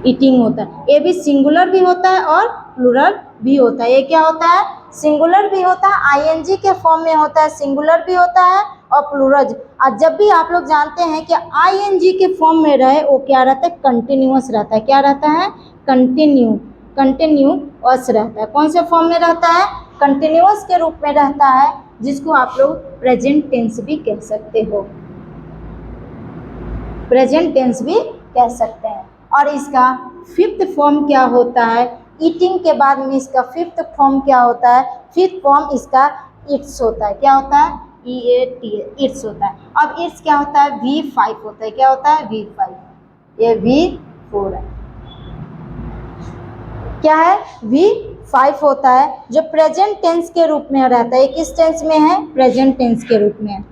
ईटिंग होता है। ये भी सिंगुलर भी होता है और प्लूरल भी होता है। ये क्या होता है? सिंगुलर भी होता है, आईएनजी के फॉर्म में होता है। सिंगुलर भी होता है और प्लूरल। और जब भी आप लोग जानते हैं कि आईएनजी के फॉर्म में रहे, वो क्या रहता है? कंटिन्यूअस रहता है। क्या रहता है? कंटिन्यूअस रहता है। कौन से फॉर्म में रहता है? कंटिन्यूअस के रूप में रहता है, जिसको आप लोग प्रेजेंट टेंस भी कह सकते हो। प्रेजेंट टेंस भी कह सकते हैं। और इसका फिफ्थ फॉर्म क्या होता है? ईटिंग के बाद में इसका फिफ्थ फॉर्म क्या होता है? फिफ्थ फॉर्म इसका इट्स होता है। क्या होता है? इट्स होता है। अब इट्स क्या होता है? V5 होता है। क्या होता है? V5। ये V4 है। क्या है? V 5 होता है जो प्रेजेंट टेंस के रूप में रहता है। किस टेंस में है? प्रेजेंट टेंस के रूप में,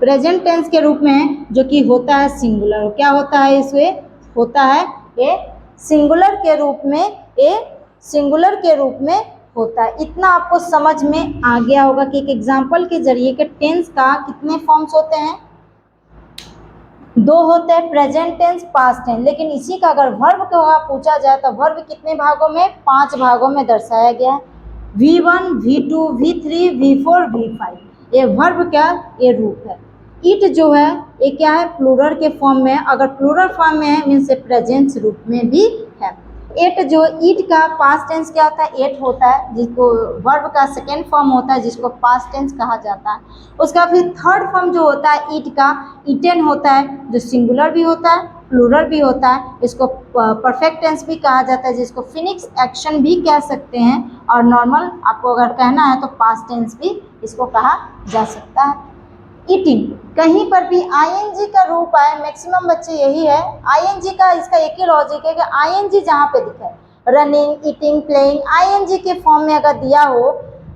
प्रेजेंट टेंस के रूप में है, जो कि होता है सिंगुलर। क्या होता है? इसमें होता है ए सिंगुलर के रूप में, ए सिंगुलर के रूप में होता है। इतना आपको समझ में आ गया होगा कि एक एग्जाम्पल के जरिए के टेंस का कितने फॉर्म्स होते हैं? 2 होते हैं, प्रेजेंट टेंस, पास्ट टेंस। लेकिन इसी का अगर वर्ब को पूछा जाए तो वर्ब कितने भागों में? 5 भागों में दर्शाया गया है। V1, V2, V3, V4, V5। ये वर्ब क्या? ये रूप है। इट जो है ये क्या है? प्लूरल के फॉर्म में। अगर प्लूरल फॉर्म में है मीन्स प्रेजेंट रूप में भी है। एट जो ईट का पास्ट टेंस क्या होता है? एट होता है, जिसको वर्ब का सेकेंड फॉर्म होता है, जिसको पास्ट टेंस कहा जाता है। उसका फिर थर्ड फॉर्म जो होता है ईट का, ईटेन होता है, जो सिंगुलर भी होता है, प्लूरल भी होता है। इसको परफेक्ट टेंस भी कहा जाता है, जिसको फिनिक्स एक्शन भी कह सकते हैं। और नॉर्मल आपको अगर कहना है तो पास्ट टेंस भी इसको कहा जा सकता है। ईटिंग, कहीं पर भी आईएनजी का रूप आए, मैक्सिमम बच्चे यही है। आईएनजी का इसका एक ही लॉजिक है कि आईएनजी जहाँ पे दिखे, रनिंग, ईटिंग, प्लेइंग, आईएनजी के फॉर्म में अगर दिया हो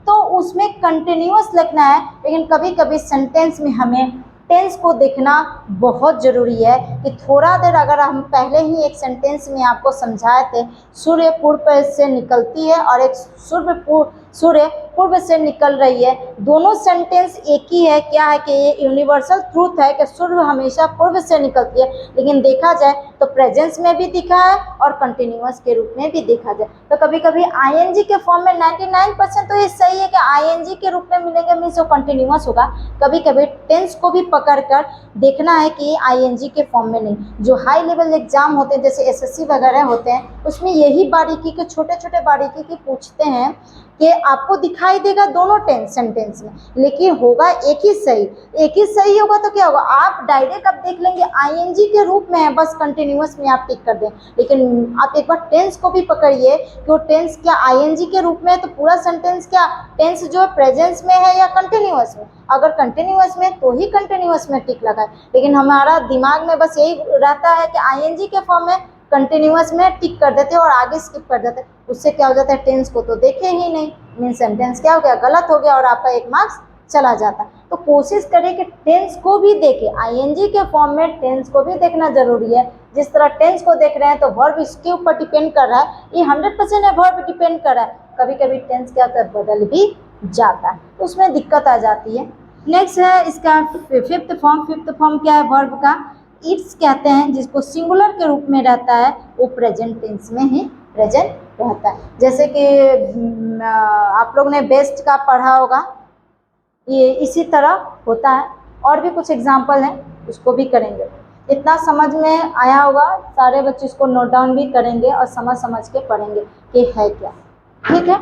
तो उसमें कंटिन्यूअस लिखना है। लेकिन कभी कभी सेंटेंस में हमें टेंस को देखना बहुत ज़रूरी है कि थोड़ा देर अगर हम पहले ही एक सेंटेंस में आपको समझाए थे, सूर्य पूर्व से निकलती है और एक सूर्य पूर्व से निकल रही है, दोनों सेंटेंस एक ही है। क्या है कि ये यूनिवर्सल ट्रूथ है कि सूर्य हमेशा पूर्व से निकलती है। लेकिन देखा जाए तो प्रेजेंस में भी दिखा है और कंटिन्यूअस के रूप में भी देखा जाए तो कभी कभी आईएनजी के फॉर्म में 99% तो ये सही है कि आईएनजी के रूप में मिलेगा, मीन्स वो कंटिन्यूअस होगा। कभी कभी टेंस को भी पकड़कर देखना है कि आईएनजी के फॉर्म में नहीं। जो हाई लेवल एग्जाम होते हैं जैसे एसएससी वगैरह होते हैं, उसमें यही बारीकी के छोटे छोटे बारीकी की पूछते हैं कि आपको दिखाई देगा दोनों टेंस सेंटेंस में, लेकिन होगा एक ही सही। एक ही सही होगा तो क्या होगा? आप डायरेक्ट अब देख लेंगे आईएनजी के रूप में है, बस कंटिन्यूअस में आप टिक कर दें। लेकिन आप एक बार टेंस को भी पकड़िए कि वो टेंस क्या आईएनजी के रूप में है, तो पूरा सेंटेंस क्या टेंस जो है प्रेजेंस में है या कंटिन्यूअस में। अगर कंटिन्यूअस में तो ही कंटिन्यूअस में टिक लगाए। लेकिन हमारा दिमाग में बस यही रहता है कि आईएनजी के फॉर्म में कंटिन्यूअस में टिक कर देते हैं और आगे स्किप कर देते हैं। उससे क्या हो जाता है? टेंस को तो देखे ही नहीं, मीन सेंटेंस क्या हो गया? गलत हो गया और आपका 1 मार्क्स चला जाता है। तो कोशिश करें कि टेंस को भी देखें। आईएनजी के फॉर्म में टेंस को भी देखना जरूरी है। जिस तरह टेंस को देख रहे हैं तो वर्ब इसके ऊपर डिपेंड कर रहा है, ये 100% है वर्ब डिपेंड कर रहा है। कभी कभी टेंस क्या होता है? बदल भी जाता है, तो उसमें दिक्कत आ जाती है। नेक्स्ट है इसका फिफ्थ फॉर्म। फिफ्थ फॉर्म क्या है वर्ब का? इट्स कहते हैं, जिसको सिंगुलर के रूप में रहता है, वो प्रेजेंट टेंस में ही प्रेजेंट रहता है। जैसे कि आप लोग ने बेस्ट का पढ़ा होगा, ये इसी तरह होता है। और भी कुछ एग्जाम्पल हैं, उसको भी करेंगे। इतना समझ में आया होगा, सारे बच्चे इसको नोट डाउन भी करेंगे और समझ समझ के पढ़ेंगे कि है क्या। ठीक है,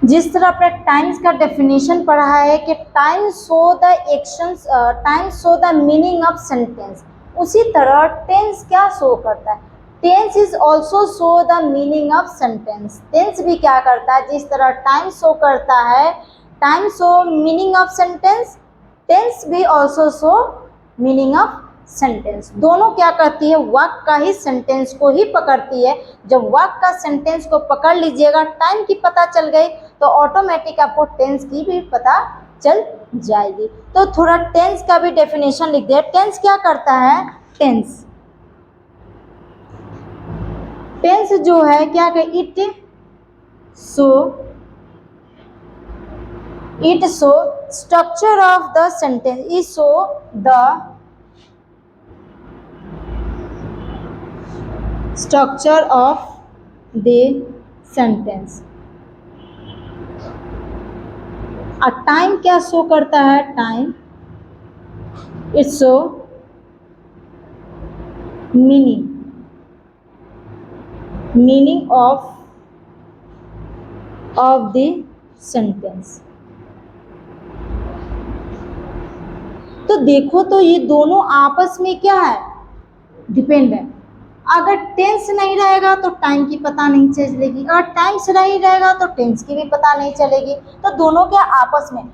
जिस तरह आपने टाइम्स का डेफिनेशन पढ़ा है कि time show the actions, time show the meaning of sentence, उसी तरह टेंस क्या शो करता है? Tense is also show the meaning of sentence. Tense भी क्या करता है? जिस तरह टाइम शो करता है, time show meaning of sentence, tense भी also show meaning of sentence. दोनों क्या करती है? वाक्य का ही सेंटेंस को ही पकड़ती है। जब वाक्य का सेंटेंस को पकड़ लीजिएगा, टाइम की पता चल गई तो ऑटोमेटिक आपको टेंस की भी पता चल जाएगी। तो थोड़ा टेंस का भी डेफिनेशन लिख दिया। टेंस क्या करता है? टेंस जो है क्या कि it show structure of the sentence, it show the structure of the sentence। Time क्या शो करता है? Time it's so meaning of the sentence. तो देखो तो ये दोनों आपस में क्या है, डिपेंड है। अगर टेंस नहीं रहेगा तो टाइम की पता नहीं चलेगी, अगर टाइम्स नहीं रहेगा तो टेंस की भी पता नहीं चलेगी। तो दोनों के आपस में,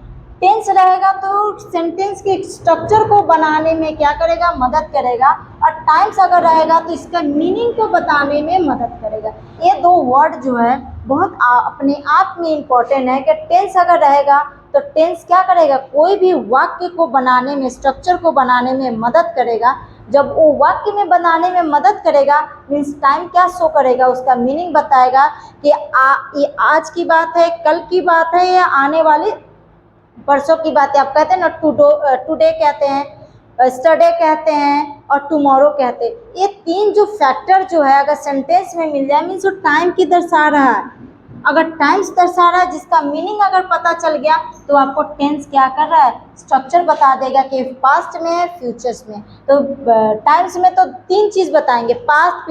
टेंस रहेगा तो सेंटेंस के स्ट्रक्चर को बनाने में क्या करेगा, मदद करेगा, और टाइम्स अगर रहेगा तो इसका मीनिंग को बताने में मदद करेगा। ये दो वर्ड जो है बहुत अपने आप में इम्पोर्टेंट है कि टेंस अगर रहेगा तो टेंस क्या करेगा, कोई भी वाक्य को बनाने में, स्ट्रक्चर को बनाने में मदद करेगा। जब वो वाक्य में बनाने में मदद करेगा मीन्स टाइम क्या शो करेगा, उसका मीनिंग बताएगा कि ये आज की बात है, कल की बात है, या आने वाली परसों की बात है। आप कहते हैं ना टुडे कहते हैं, स्टरडे कहते हैं और टुमारो कहते हैं। ये तीन जो फैक्टर जो है अगर सेंटेंस में मिल जाए मीन्स वो टाइम की दर्शा रहा है। अगर टाइम्स दर्शा रहा है जिसका मीनिंग अगर पता चल गया तो आपको टेंस क्या कर रहा है, स्ट्रक्चर बता देगा कि पास्ट में है, फ्यूचर्स में। तो टाइम्स में तो तीन चीज़ बताएंगे, पास्ट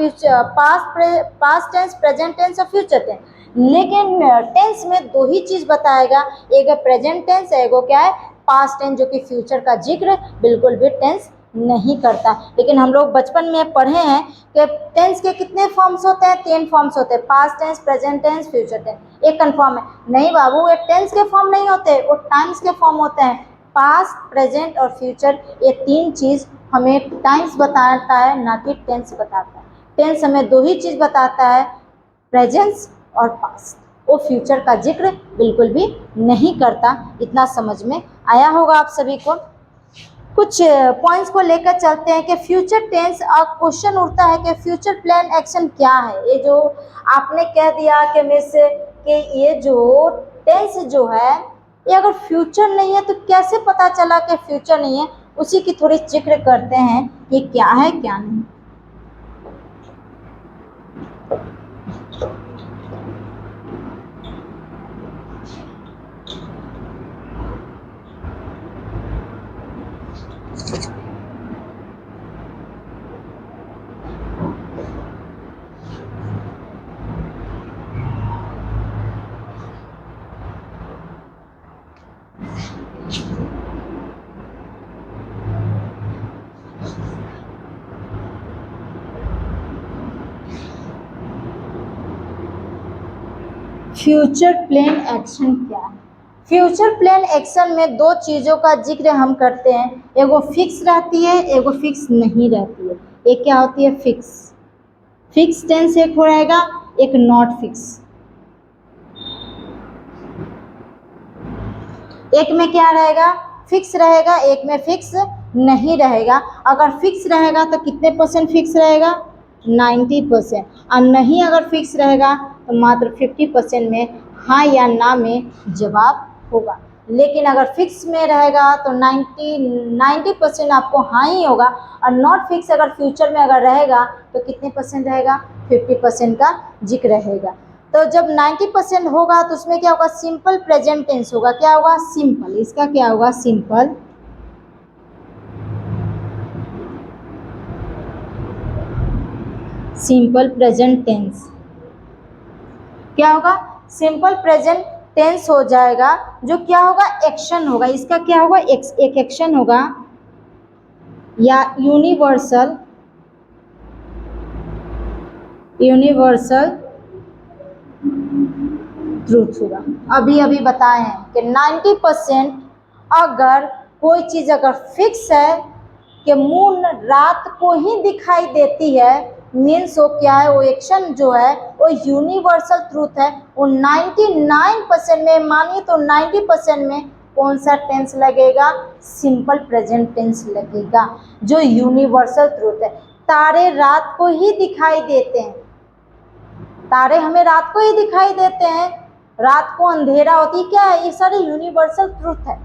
टेंस, प्रेजेंट टेंस और फ्यूचर टेंस। लेकिन टेंस में दो ही चीज़ बताएगा, एक है प्रेजेंट टेंस, एक क्या है पास्ट टेंस, जो कि फ्यूचर का जिक्र बिल्कुल भी टेंस नहीं करता। लेकिन हम लोग बचपन में पढ़े हैं कि टेंस के कितने फॉर्म्स होते हैं, 3 फॉर्म्स होते हैं, past tense, present tense, future tense. एक कंफर्म है, नहीं बाबू ये टेंस के फॉर्म नहीं होते, वो टाइम्स के फॉर्म होते हैं। पास्ट, प्रेजेंट और फ्यूचर, ये तीन चीज़ हमें टाइम्स बताता है, ना कि टेंस बताता है। टेंस हमें दो ही चीज़ बताता है, प्रेजेंस और पास्ट, वो फ्यूचर का जिक्र बिल्कुल भी नहीं करता। इतना समझ में आया होगा आप सभी को। कुछ पॉइंट्स को लेकर चलते हैं कि फ्यूचर टेंस, क्वेश्चन उठता है कि फ्यूचर प्लान एक्शन क्या है। ये जो आपने कह दिया कि मिस कि ये जो टेंस जो है ये अगर फ्यूचर नहीं है तो कैसे पता चला कि फ्यूचर नहीं है, उसी की थोड़ी जिक्र करते हैं ये क्या है क्या नहीं। फ्यूचर प्लान एक्शन क्या है। फ्यूचर प्लान एक्शन में दो चीज़ों का जिक्र हम करते हैं, एगो फिक्स रहती है, एगो फिक्स नहीं रहती है। एक क्या होती है, फिक्स टेंस एक हो रहेगा, एक नॉट फिक्स। एक में क्या रहेगा, फिक्स रहेगा, एक में फिक्स नहीं रहेगा। अगर फिक्स रहेगा तो कितने % फिक्स रहेगा, 90%, और नहीं अगर फिक्स रहेगा तो मात्र 50% में हाँ या ना में जवाब होगा। लेकिन अगर फिक्स में रहेगा तो 90% आपको हाँ ही होगा, और नॉट फिक्स अगर फ्यूचर में अगर रहेगा तो कितने % रहेगा, 50% का जिक्र रहेगा। तो जब 90% होगा तो उसमें क्या होगा, सिंपल प्रेजेंट टेंस होगा। क्या होगा, सिंपल, इसका क्या होगा, सिंपल प्रेजेंट टेंस। क्या होगा, सिंपल प्रेजेंट टेंस हो जाएगा। जो क्या होगा, एक्शन होगा, इसका क्या होगा, एक एक्शन होगा या यूनिवर्सल ट्रूथ होगा। अभी बताए हैं कि 90% अगर कोई चीज़ अगर फिक्स है कि मून रात को ही दिखाई देती है मीन्स वो क्या है, वो एक्शन जो है वो यूनिवर्सल ट्रूथ है। वो 99% में, मानिए तो 90% में कौन सा टेंस लगेगा, सिंपल प्रेजेंट टेंस लगेगा, जो यूनिवर्सल ट्रूथ है। तारे रात को ही दिखाई देते हैं, तारे हमें रात को ही दिखाई देते हैं, रात को अंधेरा होती क्या है, ये सारे यूनिवर्सल ट्रूथ है।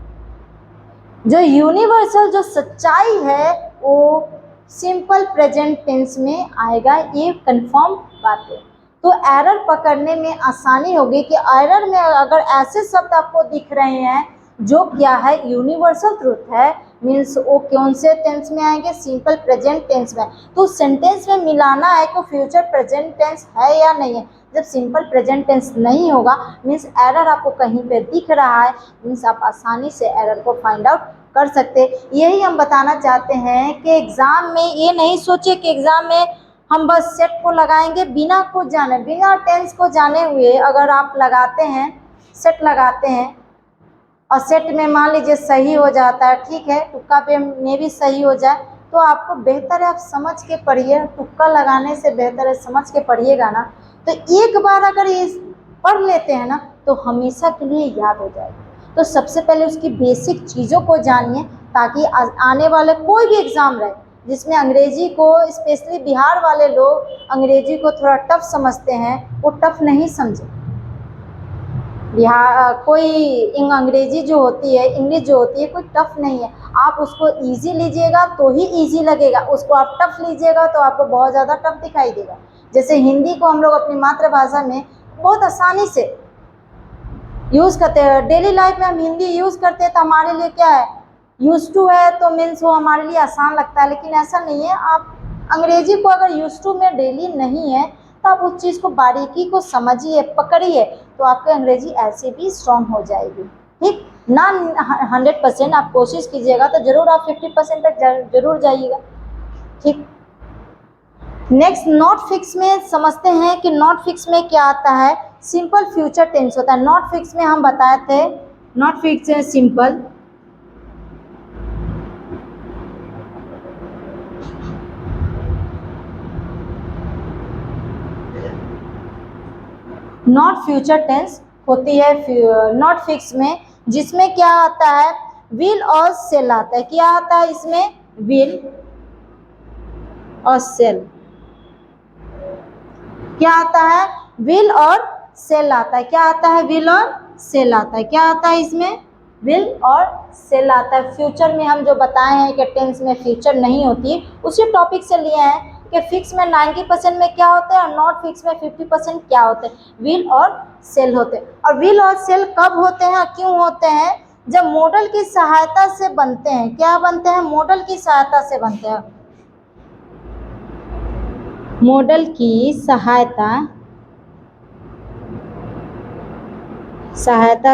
जो यूनिवर्सल जो सच्चाई है वो सिंपल प्रेजेंट टेंस में आएगा, ये कंफर्म बात है। तो एरर पकड़ने में आसानी होगी कि एरर में अगर ऐसे शब्द आपको दिख रहे हैं जो क्या है, यूनिवर्सल ट्रूथ है, मीन्स वो कौन से टेंस में आएंगे, सिंपल प्रेजेंट टेंस में। तो सेंटेंस में मिलाना है तो फ्यूचर प्रेजेंट टेंस है या नहीं है। जब सिंपल प्रेजेंट टेंस नहीं होगा मीन्स एरर आपको कहीं पे दिख रहा है, मीन्स आप आसानी से एरर को फाइंड आउट कर सकते। यही हम बताना चाहते हैं कि एग्ज़ाम में ये नहीं सोचे कि एग्ज़ाम में हम बस सेट को लगाएंगे बिना कुछ जाने, बिना टेंस को जाने हुए अगर आप लगाते हैं, सेट लगाते हैं और सेट में मान लीजिए सही हो जाता है, ठीक है, तुक्का पे में भी सही हो जाए तो आपको बेहतर है आप समझ के पढ़िए। तुक्का लगाने से बेहतर है समझ के पढ़िएगा ना, तो एक बार अगर ये पढ़ लेते हैं ना तो हमेशा के लिए याद हो जाएगा। तो सबसे पहले उसकी बेसिक चीज़ों को जानिए ताकि आने वाले कोई भी एग्ज़ाम रहे जिसमें अंग्रेजी को, स्पेशली बिहार वाले लोग अंग्रेजी को थोड़ा टफ समझते हैं, वो टफ नहीं समझे। बिहार कोई अंग्रेजी जो होती है, इंग्लिश जो होती है कोई टफ नहीं है। आप उसको इजी लीजिएगा तो ही इजी लगेगा, उसको आप टफ लीजिएगा तो आपको बहुत ज़्यादा टफ दिखाई देगा। जैसे हिंदी को हम लोग अपनी मातृभाषा में बहुत आसानी से यूज़ करते हैं, डेली लाइफ में हम हिंदी यूज़ करते हैं तो हमारे लिए क्या है, यूज टू है तो मीन्स वो हमारे लिए आसान लगता है, लेकिन ऐसा नहीं है। आप अंग्रेजी को अगर यूज टू में डेली नहीं है तो आप उस चीज़ को बारीकी को समझिए, पकड़िए, तो आपकी अंग्रेजी ऐसे भी स्ट्रांग हो जाएगी। ठीक ना, 100% आप कोशिश कीजिएगा तो ज़रूर आप 50% तक जरूर जाइएगा। ठीक, नेक्स्ट नॉट फिक्स में समझते हैं कि नॉट फिक्स में क्या आता है। सिंपल फ्यूचर टेंस होता है नॉट फिक्स में, हम बताए थे नॉट फिक्स है सिंपल। नॉट फ्यूचर टेंस होती है नॉट फिक्स में, जिसमें क्या आता है, विल और सेल आता है। क्या आता है इसमें, विल और सेल। क्या आता है, विल और सेल आता है। क्या आता है, विल और सेल आता है। क्या आता है इसमें, विल और सेल आता है। फ्यूचर में हम जो बताए हैं कि टेंस में फ्यूचर नहीं होती है, उसी टॉपिक से लिए हैं कि फिक्स में 90% में क्या होता है और नॉट फिक्स में 50% क्या होते हैं, विल और सेल होते हैं। और विल और सेल कब होते हैं, क्यों होते हैं, जब मॉडल की सहायता से बनते हैं। क्या बनते हैं, मॉडल की सहायता से बनते हैं। मॉडल की सहायता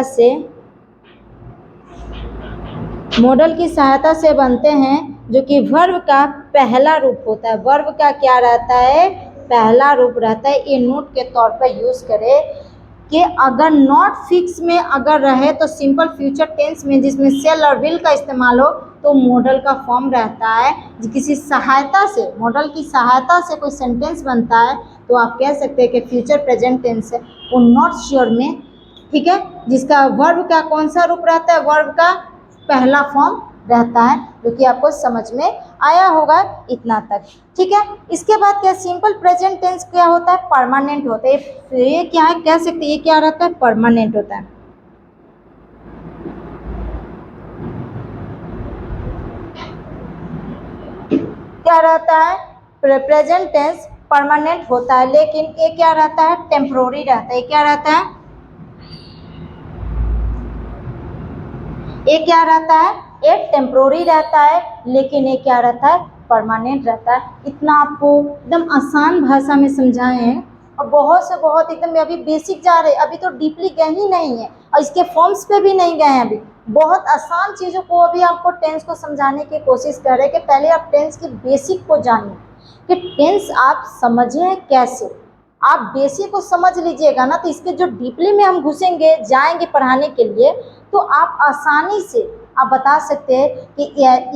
से, मॉडल की सहायता से बनते हैं, जो कि वर्ब का पहला रूप होता है। वर्ब का क्या रहता है, पहला रूप रहता है। ये नोट के तौर पर यूज़ करें कि अगर नॉट फिक्स में अगर रहे तो सिंपल फ्यूचर टेंस में जिसमें सेल और विल का इस्तेमाल हो तो मॉडल का फॉर्म रहता है। किसी सहायता से, मॉडल की सहायता से कोई सेंटेंस बनता है तो आप कह सकते हैं कि फ्यूचर प्रेजेंट टेंस है। वो नॉट श्योर में, ठीक है, जिसका वर्ब का कौन सा रूप रहता है, वर्ब का पहला फॉर्म रहता है, जो कि आपको समझ में आया होगा इतना तक। ठीक है, इसके बाद क्या, सिंपल प्रेजेंट टेंस क्या होता है, परमानेंट होता है। ये क्या है, कह सकते हैं ये क्या रहता है, परमानेंट होता है। क्या रहता है, प्रेजेंट टेंस परमानेंट होता है, लेकिन ये क्या रहता है, टेम्पोररी रहता है। क्या रहता है, ये क्या रहता है, ये टेम्पोररी रहता है, लेकिन ये क्या रहता है, परमानेंट रहता है। इतना आपको एकदम आसान भाषा में समझाए हैं और बहुत से बहुत एकदम अभी बेसिक जा रहे, अभी तो डीपली गए ही नहीं है और इसके फॉर्म्स पे भी नहीं गए हैं। अभी बहुत आसान चीज़ों को अभी आपको टेंस को समझाने की कोशिश कर रहे हैं कि पहले आप टेंस की बेसिक को जानिए कि टेंस आप समझें कैसे। आप बेसिक को समझ लीजिएगा ना तो इसके जो डीपली में हम घुसेंगे, जाएंगे पढ़ाने के लिए, तो आप आसानी से आप बता सकते हैं कि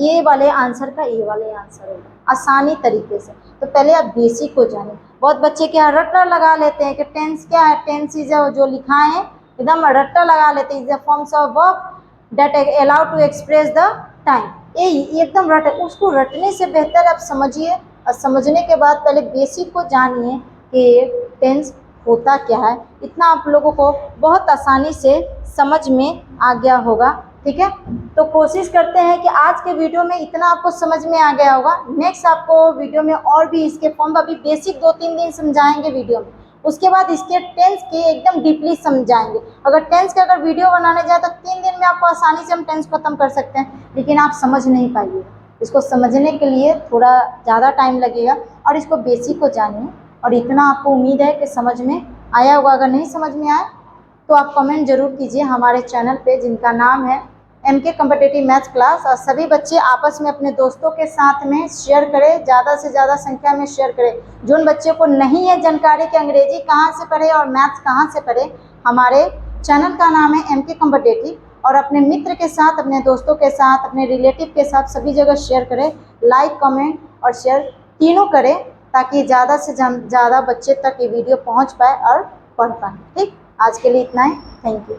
ये वाले आंसर का ये वाले आंसर होगा, आसानी तरीके से। तो पहले आप बेसिक को जानिए। बहुत बच्चे क्या रट्टा लगा लेते हैं कि टेंस क्या है, टेंस इज जो लिखा है एकदम रट्टा लगा लेते हैं, is the forms of verb that allow to express the time. ये एकदम रट, उसको रटने से बेहतर आप समझिए और समझने के बाद पहले बेसिक को जानिए कि टेंस होता क्या है। इतना आप लोगों को बहुत आसानी से समझ में आ गया होगा। ठीक है, तो कोशिश करते हैं कि आज के वीडियो में इतना आपको समझ में आ गया होगा। नेक्स्ट आपको वीडियो में और भी इसके फॉर्म अभी बेसिक 2-3 दिन समझाएंगे वीडियो में, उसके बाद इसके टेंस के एकदम डीपली समझाएंगे। अगर टेंस के अगर वीडियो बनाने जाए तो 3 दिन में आपको आसानी से हम टेंस खत्म कर सकते हैं, लेकिन आप समझ नहीं पाइए। इसको समझने के लिए थोड़ा ज़्यादा टाइम लगेगा और इसको बेसिक को जानिए। और इतना आपको उम्मीद है कि समझ में आया होगा। अगर नहीं समझ में आए तो आप कमेंट जरूर कीजिए हमारे चैनल पे, जिनका नाम है MK कॉम्पिटिटिव मैथ्स क्लास। और सभी बच्चे आपस में अपने दोस्तों के साथ में शेयर करें, ज़्यादा से ज़्यादा संख्या में शेयर करें। जो उन बच्चे को नहीं है जानकारी कि अंग्रेजी कहाँ से पढ़े और मैथ्स कहाँ से पढ़े, हमारे चैनल का नाम है MK कॉम्पिटिटिव, और अपने मित्र के साथ, अपने दोस्तों के साथ, अपने रिलेटिव के साथ सभी जगह शेयर करें। लाइक, कमेंट और शेयर तीनों करें, ताकि ज़्यादा से ज़्यादा बच्चे तक ये वीडियो पहुँच पाए और पढ़ पाए। ठीक, आज के लिए इतना ही। Thank you.